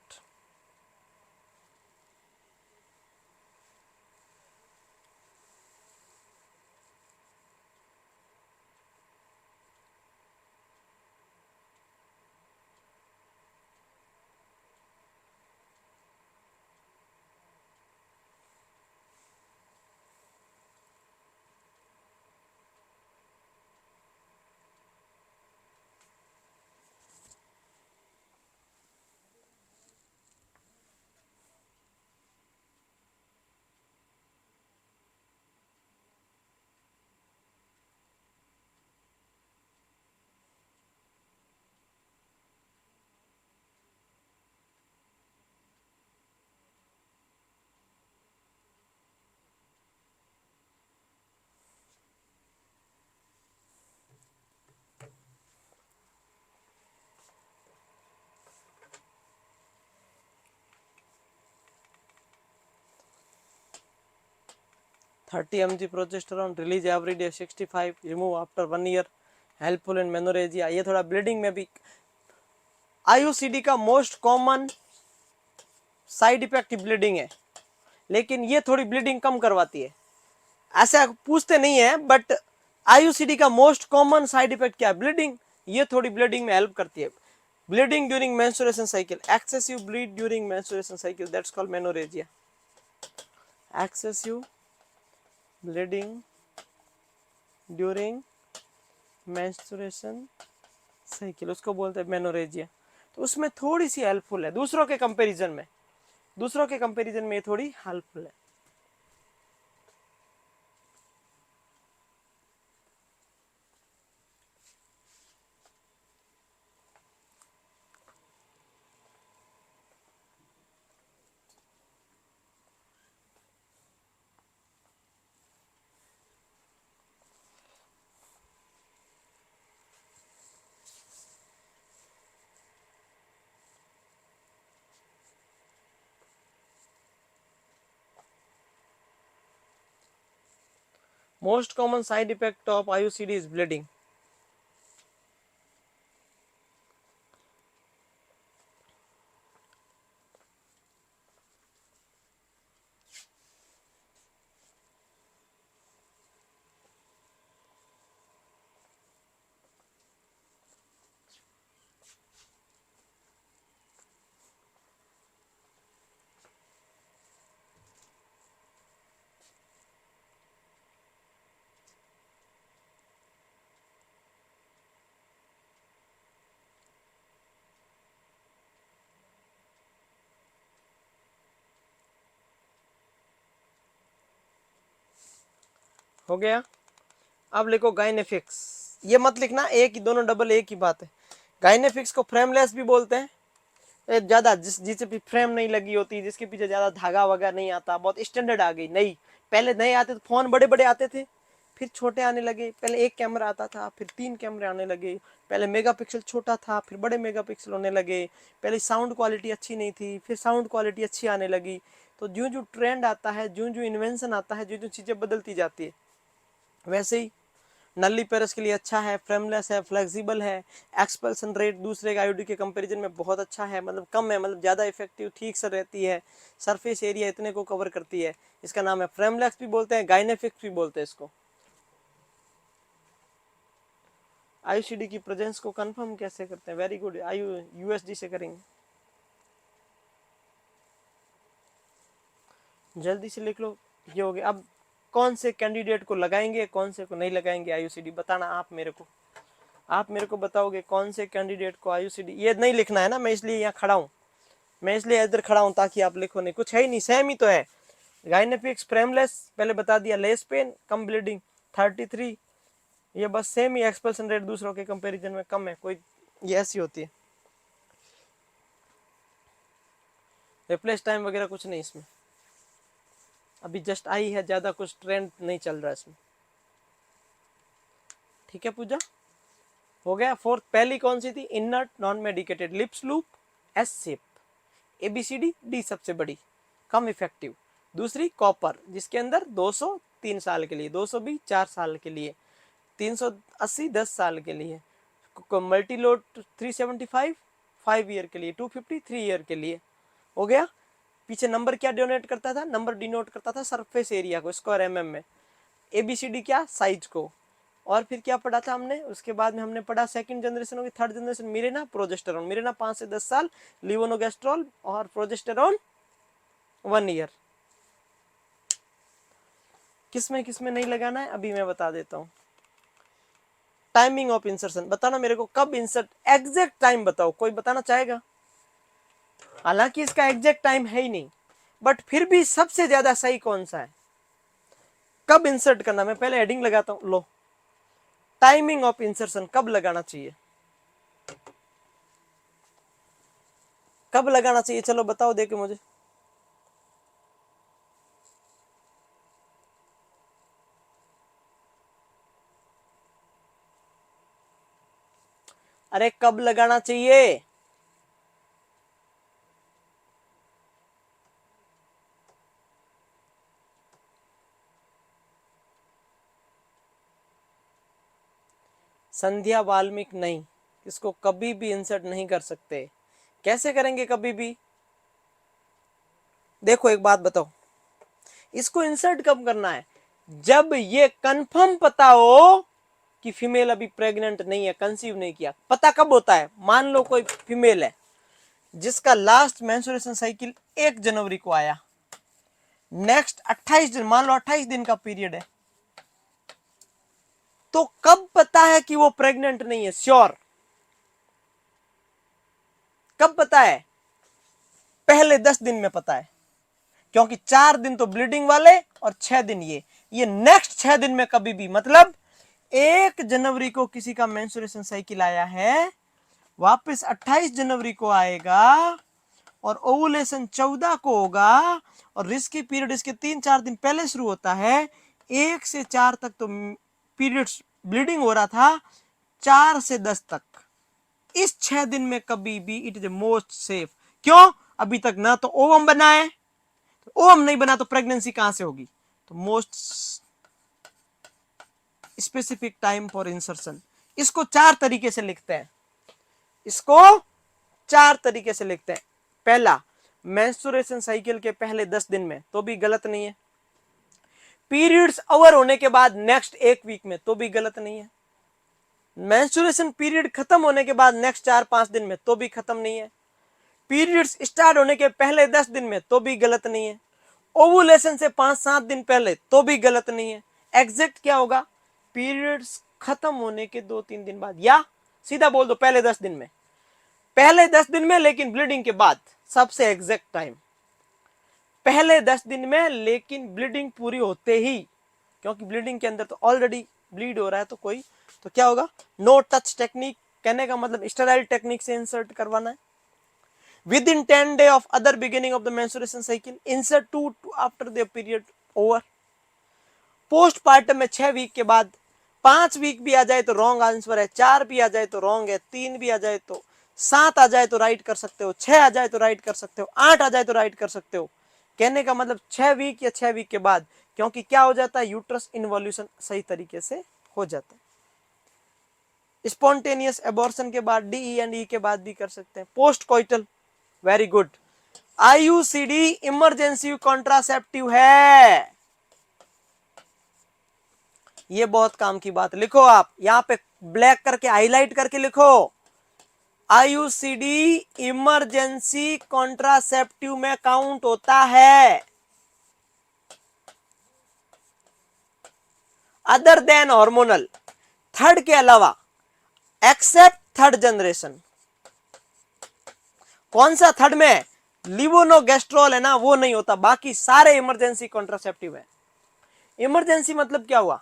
30 mg progesterone, release every day 65, remove after 1 year, helpful in menorrhagia. ये थोड़ा ब्लीडिंग में भी। आईयूसीडी का most common side effect bleeding है, लेकिन ये थोड़ी ब्लीडिंग कम करवाती है। ऐसा पूछते नहीं है, बट आईयूसीडी का मोस्ट कॉमन साइड इफेक्ट क्या है? ब्लीडिंग। ये थोड़ी ब्लीडिंग में हेल्प करती है। Bleeding during menstruation cycle, excessive bleed during menstruation cycle, that's called menorrhagia. Excessive bleeding during menstruation cycle, उसको बोलते हैं मेनोरेजिया। तो उसमें थोड़ी सी हेल्पफुल है दूसरों के कंपैरिजन में, दूसरों के कंपैरिजन में ये थोड़ी हेल्पफुल है। Most common side effect of IUCD is bleeding. हो गया। अब लिखो गाइनेफिक्स। ये मत लिखना एक ही, दोनों डबल एक ही बात है। गाइनेफिक्स को फ्रेमलेस भी बोलते हैं। ज्यादा जिससे भी फ्रेम नहीं लगी होती, जिसके पीछे ज्यादा धागा वगैरह नहीं आता, बहुत स्टैंडर्ड आ गई। नहीं, पहले नए आते थे फोन, बड़े बड़े आते थे, फिर छोटे आने लगे। पहले एक कैमरा आता था, फिर 3 कैमरे आने लगे। पहले मेगापिक्सल छोटा था, फिर बड़े मेगापिक्सल होने लगे। पहले साउंड क्वालिटी अच्छी नहीं थी, फिर साउंड क्वालिटी अच्छी आने लगी। तो जो जो ट्रेंड आता है, जो जो इन्वेंशन आता है, जो जो चीजें बदलती जाती है, वैसे ही नली पेरस के लिए अच्छा है, फ्रेमलेस है, फ्लेक्सिबल है, एक्सपल्सन रेट दूसरे के आईओडी के कंपैरिजन में बहुत अच्छा है, मतलब कम है, मतलब ज़्यादा इफेक्टिव ठीक से रहती है, सरफेस एरिया इतने को कवर करती है। इसका नाम है फ्रेमलेस भी बोलते हैं, गाइनेफिक्स भी बोलते हैं इसको। आईयूसीडी की प्रेजेंस को कंफर्म कैसे करते हैं? वेरी गुड, आयु यूएसडी से करेंगे। जल्दी से लिख लो। ये हो गया। अब कौन से कैंडिडेट को लगाएंगे, कौन से को नहीं लगाएंगे आईयूसीडी, बताना आप मेरे को। आप मेरे को बताओगे कौन से कैंडिडेट को आईयूसीडी। ये नहीं लिखना है ना, मैं इसलिए यहाँ खड़ा हूँ, मैं इसलिए इधर खड़ा हूँ ताकि आप लिखो नहीं, कुछ है ही नहीं, सेम ही तो है। गाइनेफिक्स फ्रेमलेस पहले बता दिया, लेस पेन, कम ब्लीडिंग, 33, ये बस सेम ही। एक्सपल्सन रेट दूसरों के कंपैरिजन में कम है, कोई ये ऐसी होती है। रिप्लेस टाइम वगैरह कुछ नहीं इसमें, अभी जस्ट आई है, ज्यादा कुछ ट्रेंड नहीं चल रहा है इसमें। ठीक है पूजा, हो गया। फोर्थ पहली कौन सी थी? Inert non medicated, lippes loop, S shape, ABCD, D सबसे बड़ी, कम इफेक्टिव। दूसरी कॉपर, जिसके अंदर 200 3 साल के लिए, 200 भी 4 साल के लिए, 380 10 साल के लिए, मल्टीलोड 375 5 ईयर के लिए, 250 3 ईयर के लिए। हो गया। पीछे नंबर क्या डिनोट करता था? नंबर डिनोट करता था सरफेस एरिया को, स्क्वायर एमएम में। एबीसीडी क्या? साइज को। और फिर क्या पढ़ा था हमने? उसके बाद में हमने पढ़ा सेकंड जनरेशन होगी, third generation Mirena, progesterone. Mirena 5 से 10 साल, लिवोनोगेस्ट्रॉल, और प्रोजेस्टेरॉन 1 ईयर। किसमें किसमें नहीं लगाना है अभी मैं बता देता हूँ। टाइमिंग ऑफ इंसर्शन बताना मेरे को, कब इंसर्ट, एग्जैक्ट टाइम बताओ, कोई बताना चाहेगा? हालांकि इसका एग्जैक्ट टाइम है ही नहीं, बट फिर भी सबसे ज्यादा सही कौन सा है, कब इंसर्ट करना? मैं पहले हेडिंग लगाता हूं, लो, टाइमिंग ऑफ इंसर्शन कब लगाना चाहिए, कब लगाना चाहिए? चलो बताओ देखे मुझे। अरे कब लगाना चाहिए? संध्या वाल्मीक नहीं, इसको कभी भी इंसर्ट नहीं कर सकते। कैसे करेंगे कभी भी? देखो एक बात बताओ, इसको इंसर्ट कब करना है? जब ये कंफर्म पता हो कि फीमेल अभी प्रेग्नेंट नहीं है, कंसीव नहीं किया। पता कब होता है? मान लो कोई फीमेल है जिसका लास्ट मेंस्ट्रुएशन साइकिल 1 जनवरी को आया, नेक्स्ट 28 दिन, मान लो 28 दिन का पीरियड है, तो कब पता है कि वो प्रेग्नेंट नहीं है? श्योर कब पता है? पहले 10 दिन में पता है, क्योंकि 4 दिन तो ब्लीडिंग वाले और 6 दिन ये नेक्स्ट 6 दिन में कभी भी, मतलब 1 जनवरी को किसी का मेंस्ट्रुएशन साइकिल आया है, वापस 28 जनवरी को आएगा और ओवुलेशन 14 को होगा और रिस्की पीरियड इसके 3-4 दिन पहले शुरू होता है। 1 से 4 तक तो पीरियड्स ब्लीडिंग हो रहा था, 4 से 10 तक, इस 6 दिन में कभी भी इट इज मोस्ट सेफ। क्यों? अभी तक ना तो ओवम बना है, तो ओवम नहीं बना तो प्रेगनेंसी कहां से होगी? तो most specific time for insertion. इसको 4 तरीके से लिखते हैं, इसको 4 तरीके से लिखते हैं। पहला, मेंस्ट्रुएशन साइकिल के पहले 10 दिन में, तो भी गलत नहीं है। पीरियड्स ओवर होने के बाद नेक्स्ट 1 वीक में, तो भी गलत नहीं है। मेंस्ट्रुएशन पीरियड खत्म होने के बाद नेक्स्ट 4-5 दिन में, तो भी खत्म नहीं है। पीरियड्स स्टार्ट होने के पहले 10 दिन में, तो भी गलत नहीं है। ओवुलेशन से 5-7 दिन पहले, तो भी गलत नहीं है। एग्जैक्ट क्या होगा? पीरियड्स खत्म होने के 2-3 दिन बाद, या सीधा बोल दो पहले 10 दिन में। पहले 10 दिन में लेकिन ब्लीडिंग के बाद, सबसे एग्जैक्ट टाइम पहले 10 दिन में, लेकिन ब्लीडिंग पूरी होते ही, क्योंकि ब्लीडिंग के अंदर तो ऑलरेडी ब्लीड हो रहा है, तो कोई तो क्या होगा? नो टच टेक्निक, कहने का मतलब स्टेराइल टेक्निक से इंसर्ट करवाना है। Within 10 days of other beginning of the menstruation cycle, insert 2 after the period over. Postpartum में 6 वीक के बाद, 5 वीक भी आ जाए तो रॉन्ग आंसर है, 4 भी आ जाए तो रॉन्ग है, 3 भी आ जाए तो, 7 आ जाए तो राइट कर सकते हो, 6 आ जाए तो राइट कर सकते हो, 8 आ जाए तो राइट कर सकते हो। कहने का मतलब 6 वीक या 6 वीक के बाद, क्योंकि क्या हो जाता है? यूट्रस इन्वॉल्यूशन सही तरीके से हो जाता है। स्पॉन्टेनियस एबॉर्शन के बाद, डी एंड ई के बाद भी कर सकते हैं। Post coital, very good. IUCD emergency contraceptive है, ये बहुत काम की बात। लिखो आप यहां पे ब्लैक करके हाईलाइट करके लिखो, आईयूसीडी इमरजेंसी कॉन्ट्रासेप्टिव में काउंट होता है, अदर देन हार्मोनल, थर्ड के अलावा, एक्सेप्ट थर्ड जनरेशन। कौन सा थर्ड में? लिवोनोगेस्ट्रॉल है ना, वो नहीं होता, बाकी सारे इमरजेंसी कॉन्ट्रासेप्टिव है। इमरजेंसी मतलब क्या हुआ?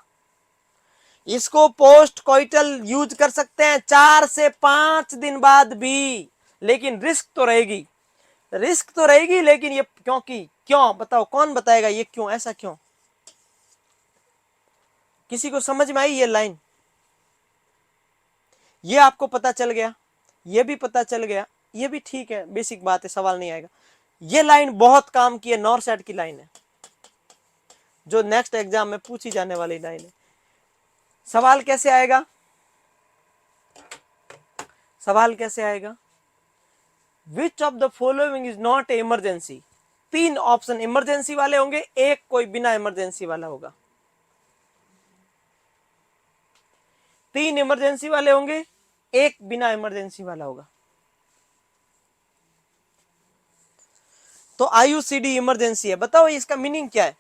इसको पोस्ट कोइटल यूज कर सकते हैं 4 से 5 दिन बाद भी, लेकिन रिस्क तो रहेगी, रिस्क तो रहेगी, लेकिन ये क्योंकि, क्यों बताओ, कौन बताएगा ये क्यों, ऐसा क्यों? किसी को समझ में आई ये लाइन? ये आपको पता चल गया, ये भी पता चल गया, ये भी ठीक है, बेसिक बात है, सवाल नहीं आएगा। ये लाइन बहुत काम की है, नॉर्थ की लाइन है, जो नेक्स्ट एग्जाम में पूछी जाने वाली लाइन है। सवाल कैसे आएगा? सवाल कैसे आएगा? Which of the following is not a emergency? 3 option emergency वाले होंगे, एक कोई बिना इमरजेंसी वाला होगा। 3 इमरजेंसी वाले होंगे, एक बिना इमरजेंसी वाला होगा। तो आईयूसीडी इमरजेंसी है। बताओ इसका मीनिंग क्या है?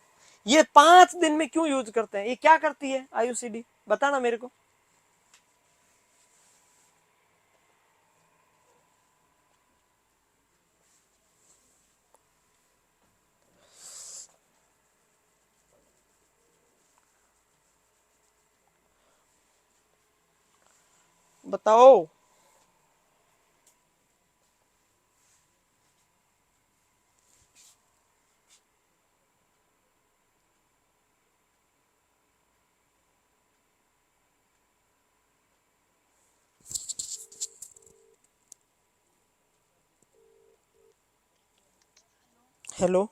ये 5 दिन में क्यों यूज करते हैं? ये क्या करती है आईयूसीडी, बताना मेरे को। बताओ। हेलो।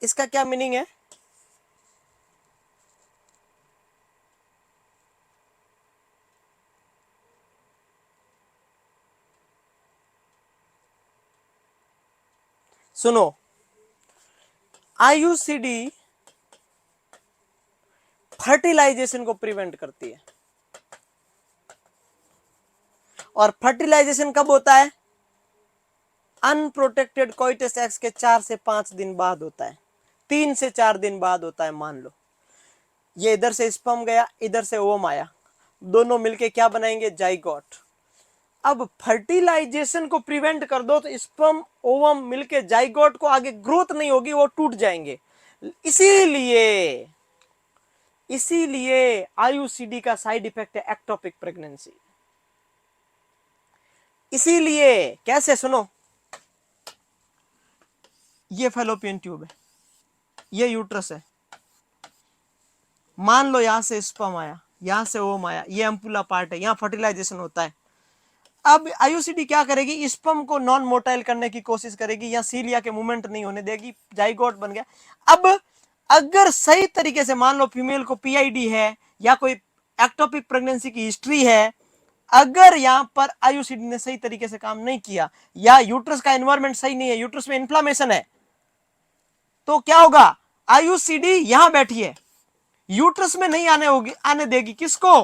इसका क्या मीनिंग है? सुनो, आईयूसीडी फर्टिलाइजेशन को प्रिवेंट करती है। और फर्टिलाइजेशन कब होता है? अनप्रोटेक्टेड कोइटस एक्स के 4 से 5 दिन बाद होता है, 3 से 4 दिन बाद होता है। मान लो ये इधर से स्पर्म गया, इधर से ओवम आया, दोनों मिलके क्या बनाएंगे? जाइगोट। अब फर्टिलाइजेशन को प्रिवेंट कर दो तो स्पर्म ओवम मिलके जाइगोट को आगे ग्रोथ नहीं होगी, वो टूट जाएंगे। इसीलिए इसीलिए आईयूसीडी का साइड इफेक्ट है एक्टोपिक प्रेगनेंसी। इसीलिए कैसे? सुनो, ये फैलोपियन ट्यूब है, ये यूट्रस है, मान लो यहां से स्पर्म आया, यहां से ओवम आया, ये एम्पुला पार्ट है, यहां फर्टिलाइजेशन होता है। अब आईयूसीडी क्या करेगी? स्पर्म को नॉन मोटाइल करने की कोशिश करेगी, या सीलिया के मूवमेंट नहीं होने देगी, जाइगोट बन गया। अब अगर सही तरीके से मान लो फीमेल को पीआईडी है या कोई एक्टोपिक प्रेगनेंसी की हिस्ट्री है, अगर यहां पर आईयूसीडी ने सही तरीके से काम नहीं किया या यूट्रस का एनवायरमेंट सही नहीं है, यूट्रस में इन्फ्लामेशन है, तो क्या होगा? आईयूसीडी यहां बैठी है, यूट्रस में नहीं आने देगी किसको?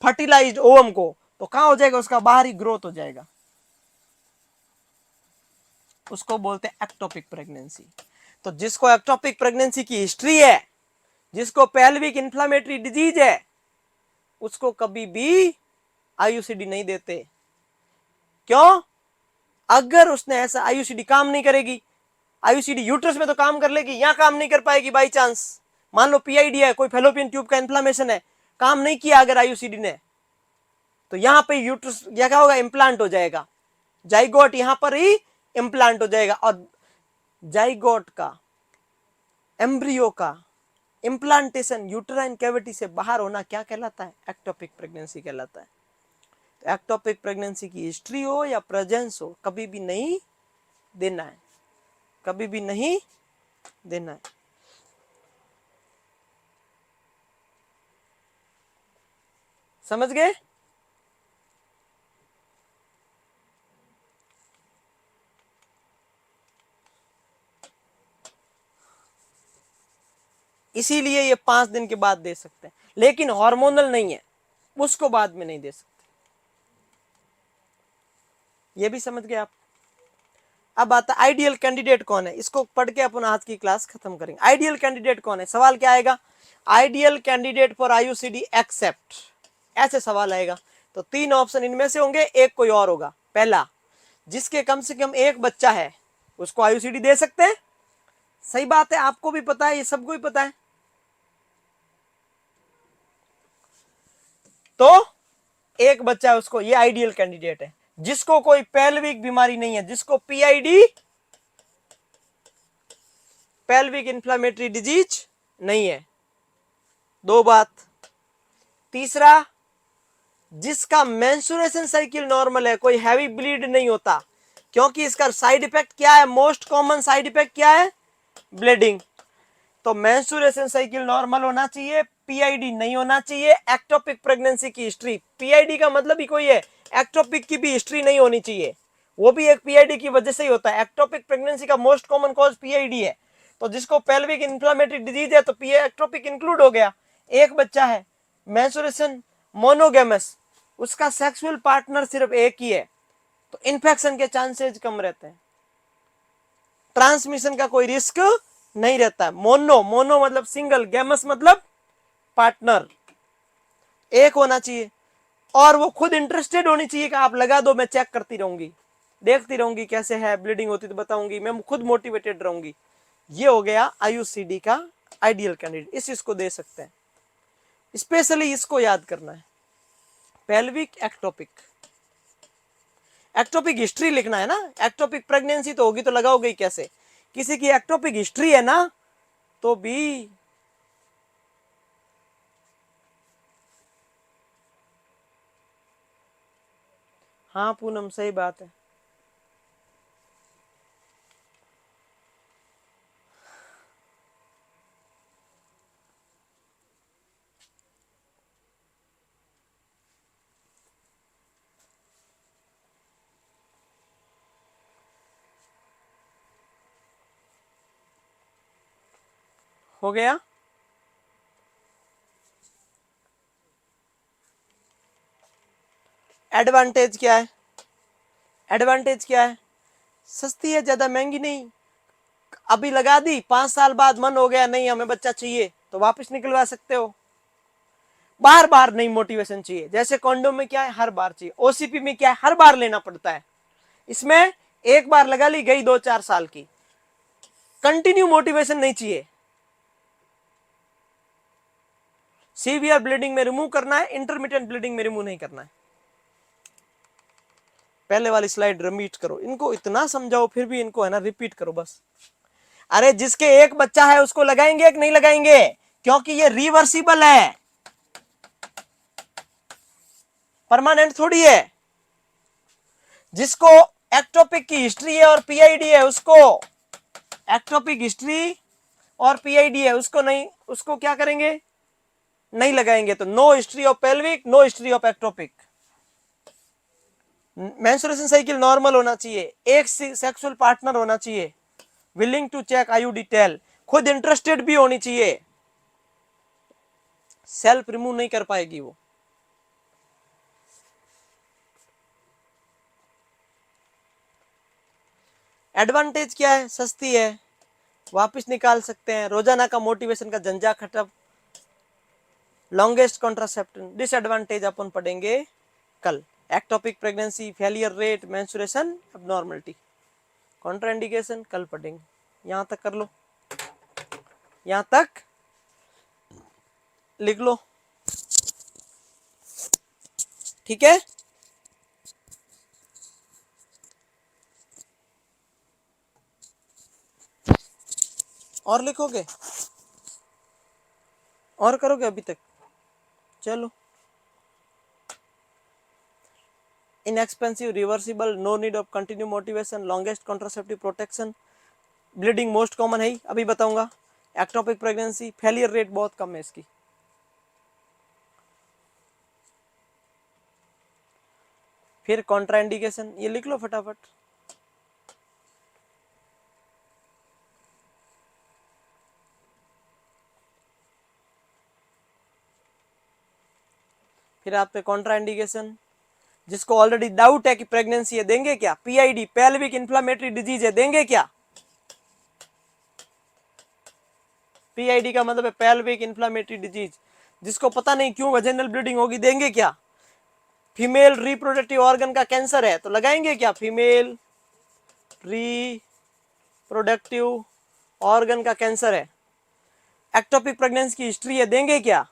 फर्टिलाइज्ड ओवम को। तो कहां हो जाएगा? उसका बाहरी ग्रोथ हो जाएगा, उसको बोलते हैं एक्टोपिक प्रेगनेंसी। तो जिसको एक्टोपिक प्रेगनेंसी की हिस्ट्री है, जिसको पेल्विक इन्फ्लामेटरी डिजीज है, उसको कभी भी आईयूसीडी नहीं देते। क्यों? अगर उसने ऐसा आईयूसीडी काम नहीं करेगी, आईयूसीडी यूट्रस में तो काम कर लेगी, यहां काम नहीं कर पाएगी। बाई चांस मान लो पीआईडी है, कोई फेलोपियन ट्यूब का इन्फ्लामेशन है, काम नहीं किया अगर आईयूसीडी ने, तो यहां पे यूट्रस क्या होगा? इम्प्लांट हो जाएगा, जाइगोट यहां पर ही इम्प्लांट हो जाएगा। और जाइगोट का, एम्ब्रियो का इम्प्लांटेशन यूटेराइन कैविटी से बाहर होना क्या कहलाता है? एक्टोपिक प्रेगनेंसी कहलाता है। तो एक्टोपिक प्रेगनेंसी की हिस्ट्री हो या प्रेजेंस हो, कभी भी नहीं देना है, कभी भी नहीं देना है। समझ गए? इसीलिए ये 5 दिन के बाद दे सकते हैं, लेकिन हार्मोनल नहीं है, उसको बाद में नहीं दे सकते। ये भी समझ गए आप? अब आता आइडियल कैंडिडेट कौन है, इसको पढ़ के अपन आज की क्लास खत्म करेंगे। आइडियल कैंडिडेट कौन है? सवाल क्या आएगा? Ideal candidate for IUCD except, ऐसे सवाल आएगा। तो 3 ऑप्शन इनमें से होंगे, एक कोई और होगा। पहला, जिसके कम से कम एक बच्चा है, उसको आईयूसीडी दे सकते हैं। सही बात है, आपको भी पता है, ये सबको ही पता है। तो एक बच्चा है उसको, ये आइडियल कैंडिडेट है। जिसको कोई पेल्विक बीमारी नहीं है, जिसको पीआईडी पेल्विक इन्फ्लामेटरी डिजीज नहीं है। 2 बात। तीसरा, जिसका मेंस्ट्रुएशन साइकिल नॉर्मल है, कोई हैवी ब्लीड नहीं होता, क्योंकि इसका साइड इफेक्ट क्या है? मोस्ट कॉमन साइड इफेक्ट क्या है? ब्लीडिंग। तो मेंस्ट्रुएशन साइकिल नॉर्मल होना चाहिए, पीआईडी नहीं होना चाहिए, एक्टोपिक प्रेगनेंसी की हिस्ट्री, पीआईडी का मतलब ही कोई है, एक्टोपिक की भी हिस्ट्री नहीं होनी चाहिए, वो भी एक पीआईडी की वजह से ही होता है। एक्टोपिक प्रेगनेंसी का मोस्ट कॉमन कॉज पीआईडी है। तो जिसको पेल्विक इन्फ्लामेटरी डिजीज है, तो एक्टोपिक इंक्लूड हो गया। एक बच्चा है, मेंस्ट्रुएशन मोनोगेमस, उसका सेक्सुअल पार्टनर सिर्फ एक ही है, तो इन्फेक्शन के चांसेस कम रहते हैं, ट्रांसमिशन का कोई रिस्क नहीं रहता है। मोनो, मोनो मतलब सिंगल, गैमस मतलब पार्टनर, एक होना चाहिए, और वो खुद इंटरेस्टेड होनी चाहिए कि आप लगा दो, मैं चेक करती रहूंगी, देखती रहूंगी कैसे है, ब्लीडिंग होती तो बताऊंगी, मैं खुद मोटिवेटेड रहूंगी। ये हो गया आईयूसीडी का आइडियल कैंडिडेट, इस चीज को दे सकते हैं। स्पेशली इसको याद करना है, पेल्विक एक्टोपिक, एक्टोपिक हिस्ट्री लिखना है ना। एक्टोपिक प्रेगनेंसी तो होगी तो लगाओगे कैसे? किसी की एक्टोपिक हिस्ट्री है ना, तो भी हाँ पूनम सही बात है। हो गया। एडवांटेज क्या है? एडवांटेज क्या है? सस्ती है, ज्यादा महंगी नहीं। अभी लगा दी, 5 साल बाद मन हो गया नहीं हमें बच्चा चाहिए तो वापस निकलवा सकते हो। बार बार नहीं मोटिवेशन चाहिए। जैसे कॉन्डोम में क्या है, हर बार चाहिए। ओसीपी में क्या है, हर बार लेना पड़ता है। इसमें एक बार लगा ली, गई 2-4 साल की। कंटिन्यू मोटिवेशन नहीं चाहिए। सीवियर ब्लीडिंग में रिमूव करना है, इंटरमीडिएट ब्लीडिंग में रिमूव नहीं करना है। पहले वाली स्लाइड रिपीट करो, इनको इतना समझाओ फिर भी इनको है ना रिपीट करो बस। अरे जिसके एक बच्चा है उसको लगाएंगे कि नहीं लगाएंगे? क्योंकि ये रिवर्सिबल है, परमानेंट थोड़ी है। जिसको एक्टोपिक की हिस्ट्री है और पीआईडी है, उसको एक्टोपिक हिस्ट्री और पीआईडी है, उसको नहीं, उसको क्या करेंगे, नहीं लगाएंगे। तो no history of pelvic, no history of ectopic. Menstruation cycle normal होना चाहिए, एक सेक्सुअल पार्टनर होना चाहिए, willing to check IUD tail, खुद इंटरेस्टेड भी होनी चाहिए। सेल्फ रिमूव नहीं कर पाएगी वो। एडवांटेज क्या है? सस्ती है, वापस निकाल सकते हैं, रोजाना का मोटिवेशन का झंझा खत्म, लॉन्गेस्ट कॉन्ट्रासेप्शन। डिसएडवांटेज अपन पढ़ेंगे कल। Ectopic pregnancy, failure rate, menstruation abnormality, contraindication कल पढ़ेंगे। यहां तक कर लो, यहां तक लिख लो, ठीक है। और लिखोगे और करोगे अभी तक? चलो। Inexpensive, reversible, no need of continue motivation, longest contraceptive protection, bleeding most common है, अभी बताऊंगा। एक्टोपिक प्रेगनेंसी, फेलियर रेट बहुत कम है इसकी। फिर कॉन्ट्राइंडिकेशन, ये लिख लो फटाफट। फिर आप पे कॉन्ट्राइंडिकेशन, जिसको ऑलरेडी डाउट है कि प्रेगनेंसी है, देंगे क्या? पीआईडी, पेल्विक इन्फ्लामेटरी डिजीज है, देंगे क्या? पीआईडी का मतलब है पेल्विक इन्फ्लामेटरी डिजीज। जिसको पता नहीं क्यों वजेनल ब्लीडिंग होगी, देंगे क्या? फीमेल रिप्रोडक्टिव ऑर्गन का कैंसर है तो लगाएंगे क्या? फीमेल रिप्रोडक्टिव ऑर्गन का कैंसर है। एक्टोपिक प्रेगनेंसी की हिस्ट्री है, देंगे क्या?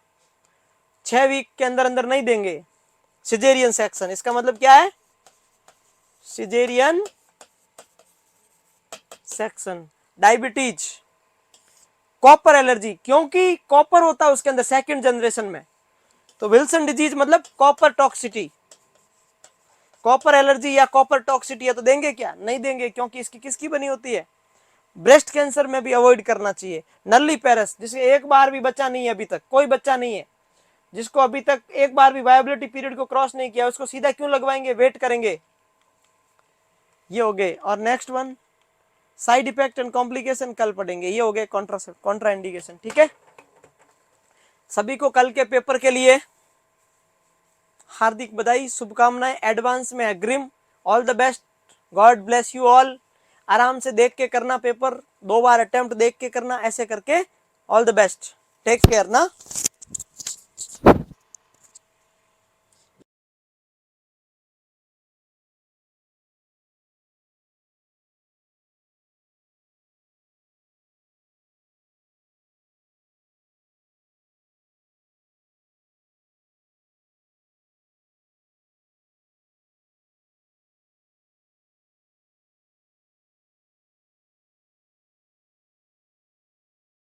6 वीक के अंदर अंदर नहीं देंगे। सिजेरियन सेक्शन, इसका मतलब क्या है? Caesarean section. Diabetes, copper allergy, क्योंकि कॉपर होता है उसके अंदर सेकंड जनरेशन में, तो विल्सन डिजीज मतलब कॉपर टॉक्सिटी। कॉपर एलर्जी या कॉपर टॉक्सिटी है तो देंगे क्या? नहीं देंगे, क्योंकि इसकी किसकी बनी होती है? ब्रेस्ट कैंसर में भी अवॉइड करना चाहिए। नल्ली पेरस, जिसके एक बार भी बच्चा नहीं है, अभी तक कोई बच्चा नहीं है, जिसको अभी तक एक बार भी वायबिलिटी पीरियड को क्रॉस नहीं किया, उसको सीधा क्यों लगवाएंगे? वेट करेंगे। ये हो गए। और next one, side effect and complication कल पढ़ेंगे। ये हो गए कॉन्ट्राइंडिकेशन, ठीक है। सभी को कल के पेपर के लिए हार्दिक बधाई, शुभकामनाएं, एडवांस में अग्रिम। All the best, God bless you all. आराम से देख के करना पेपर, 2 बार अटेम्प्ट देख के करना, ऐसे करके। All the best, take care ना।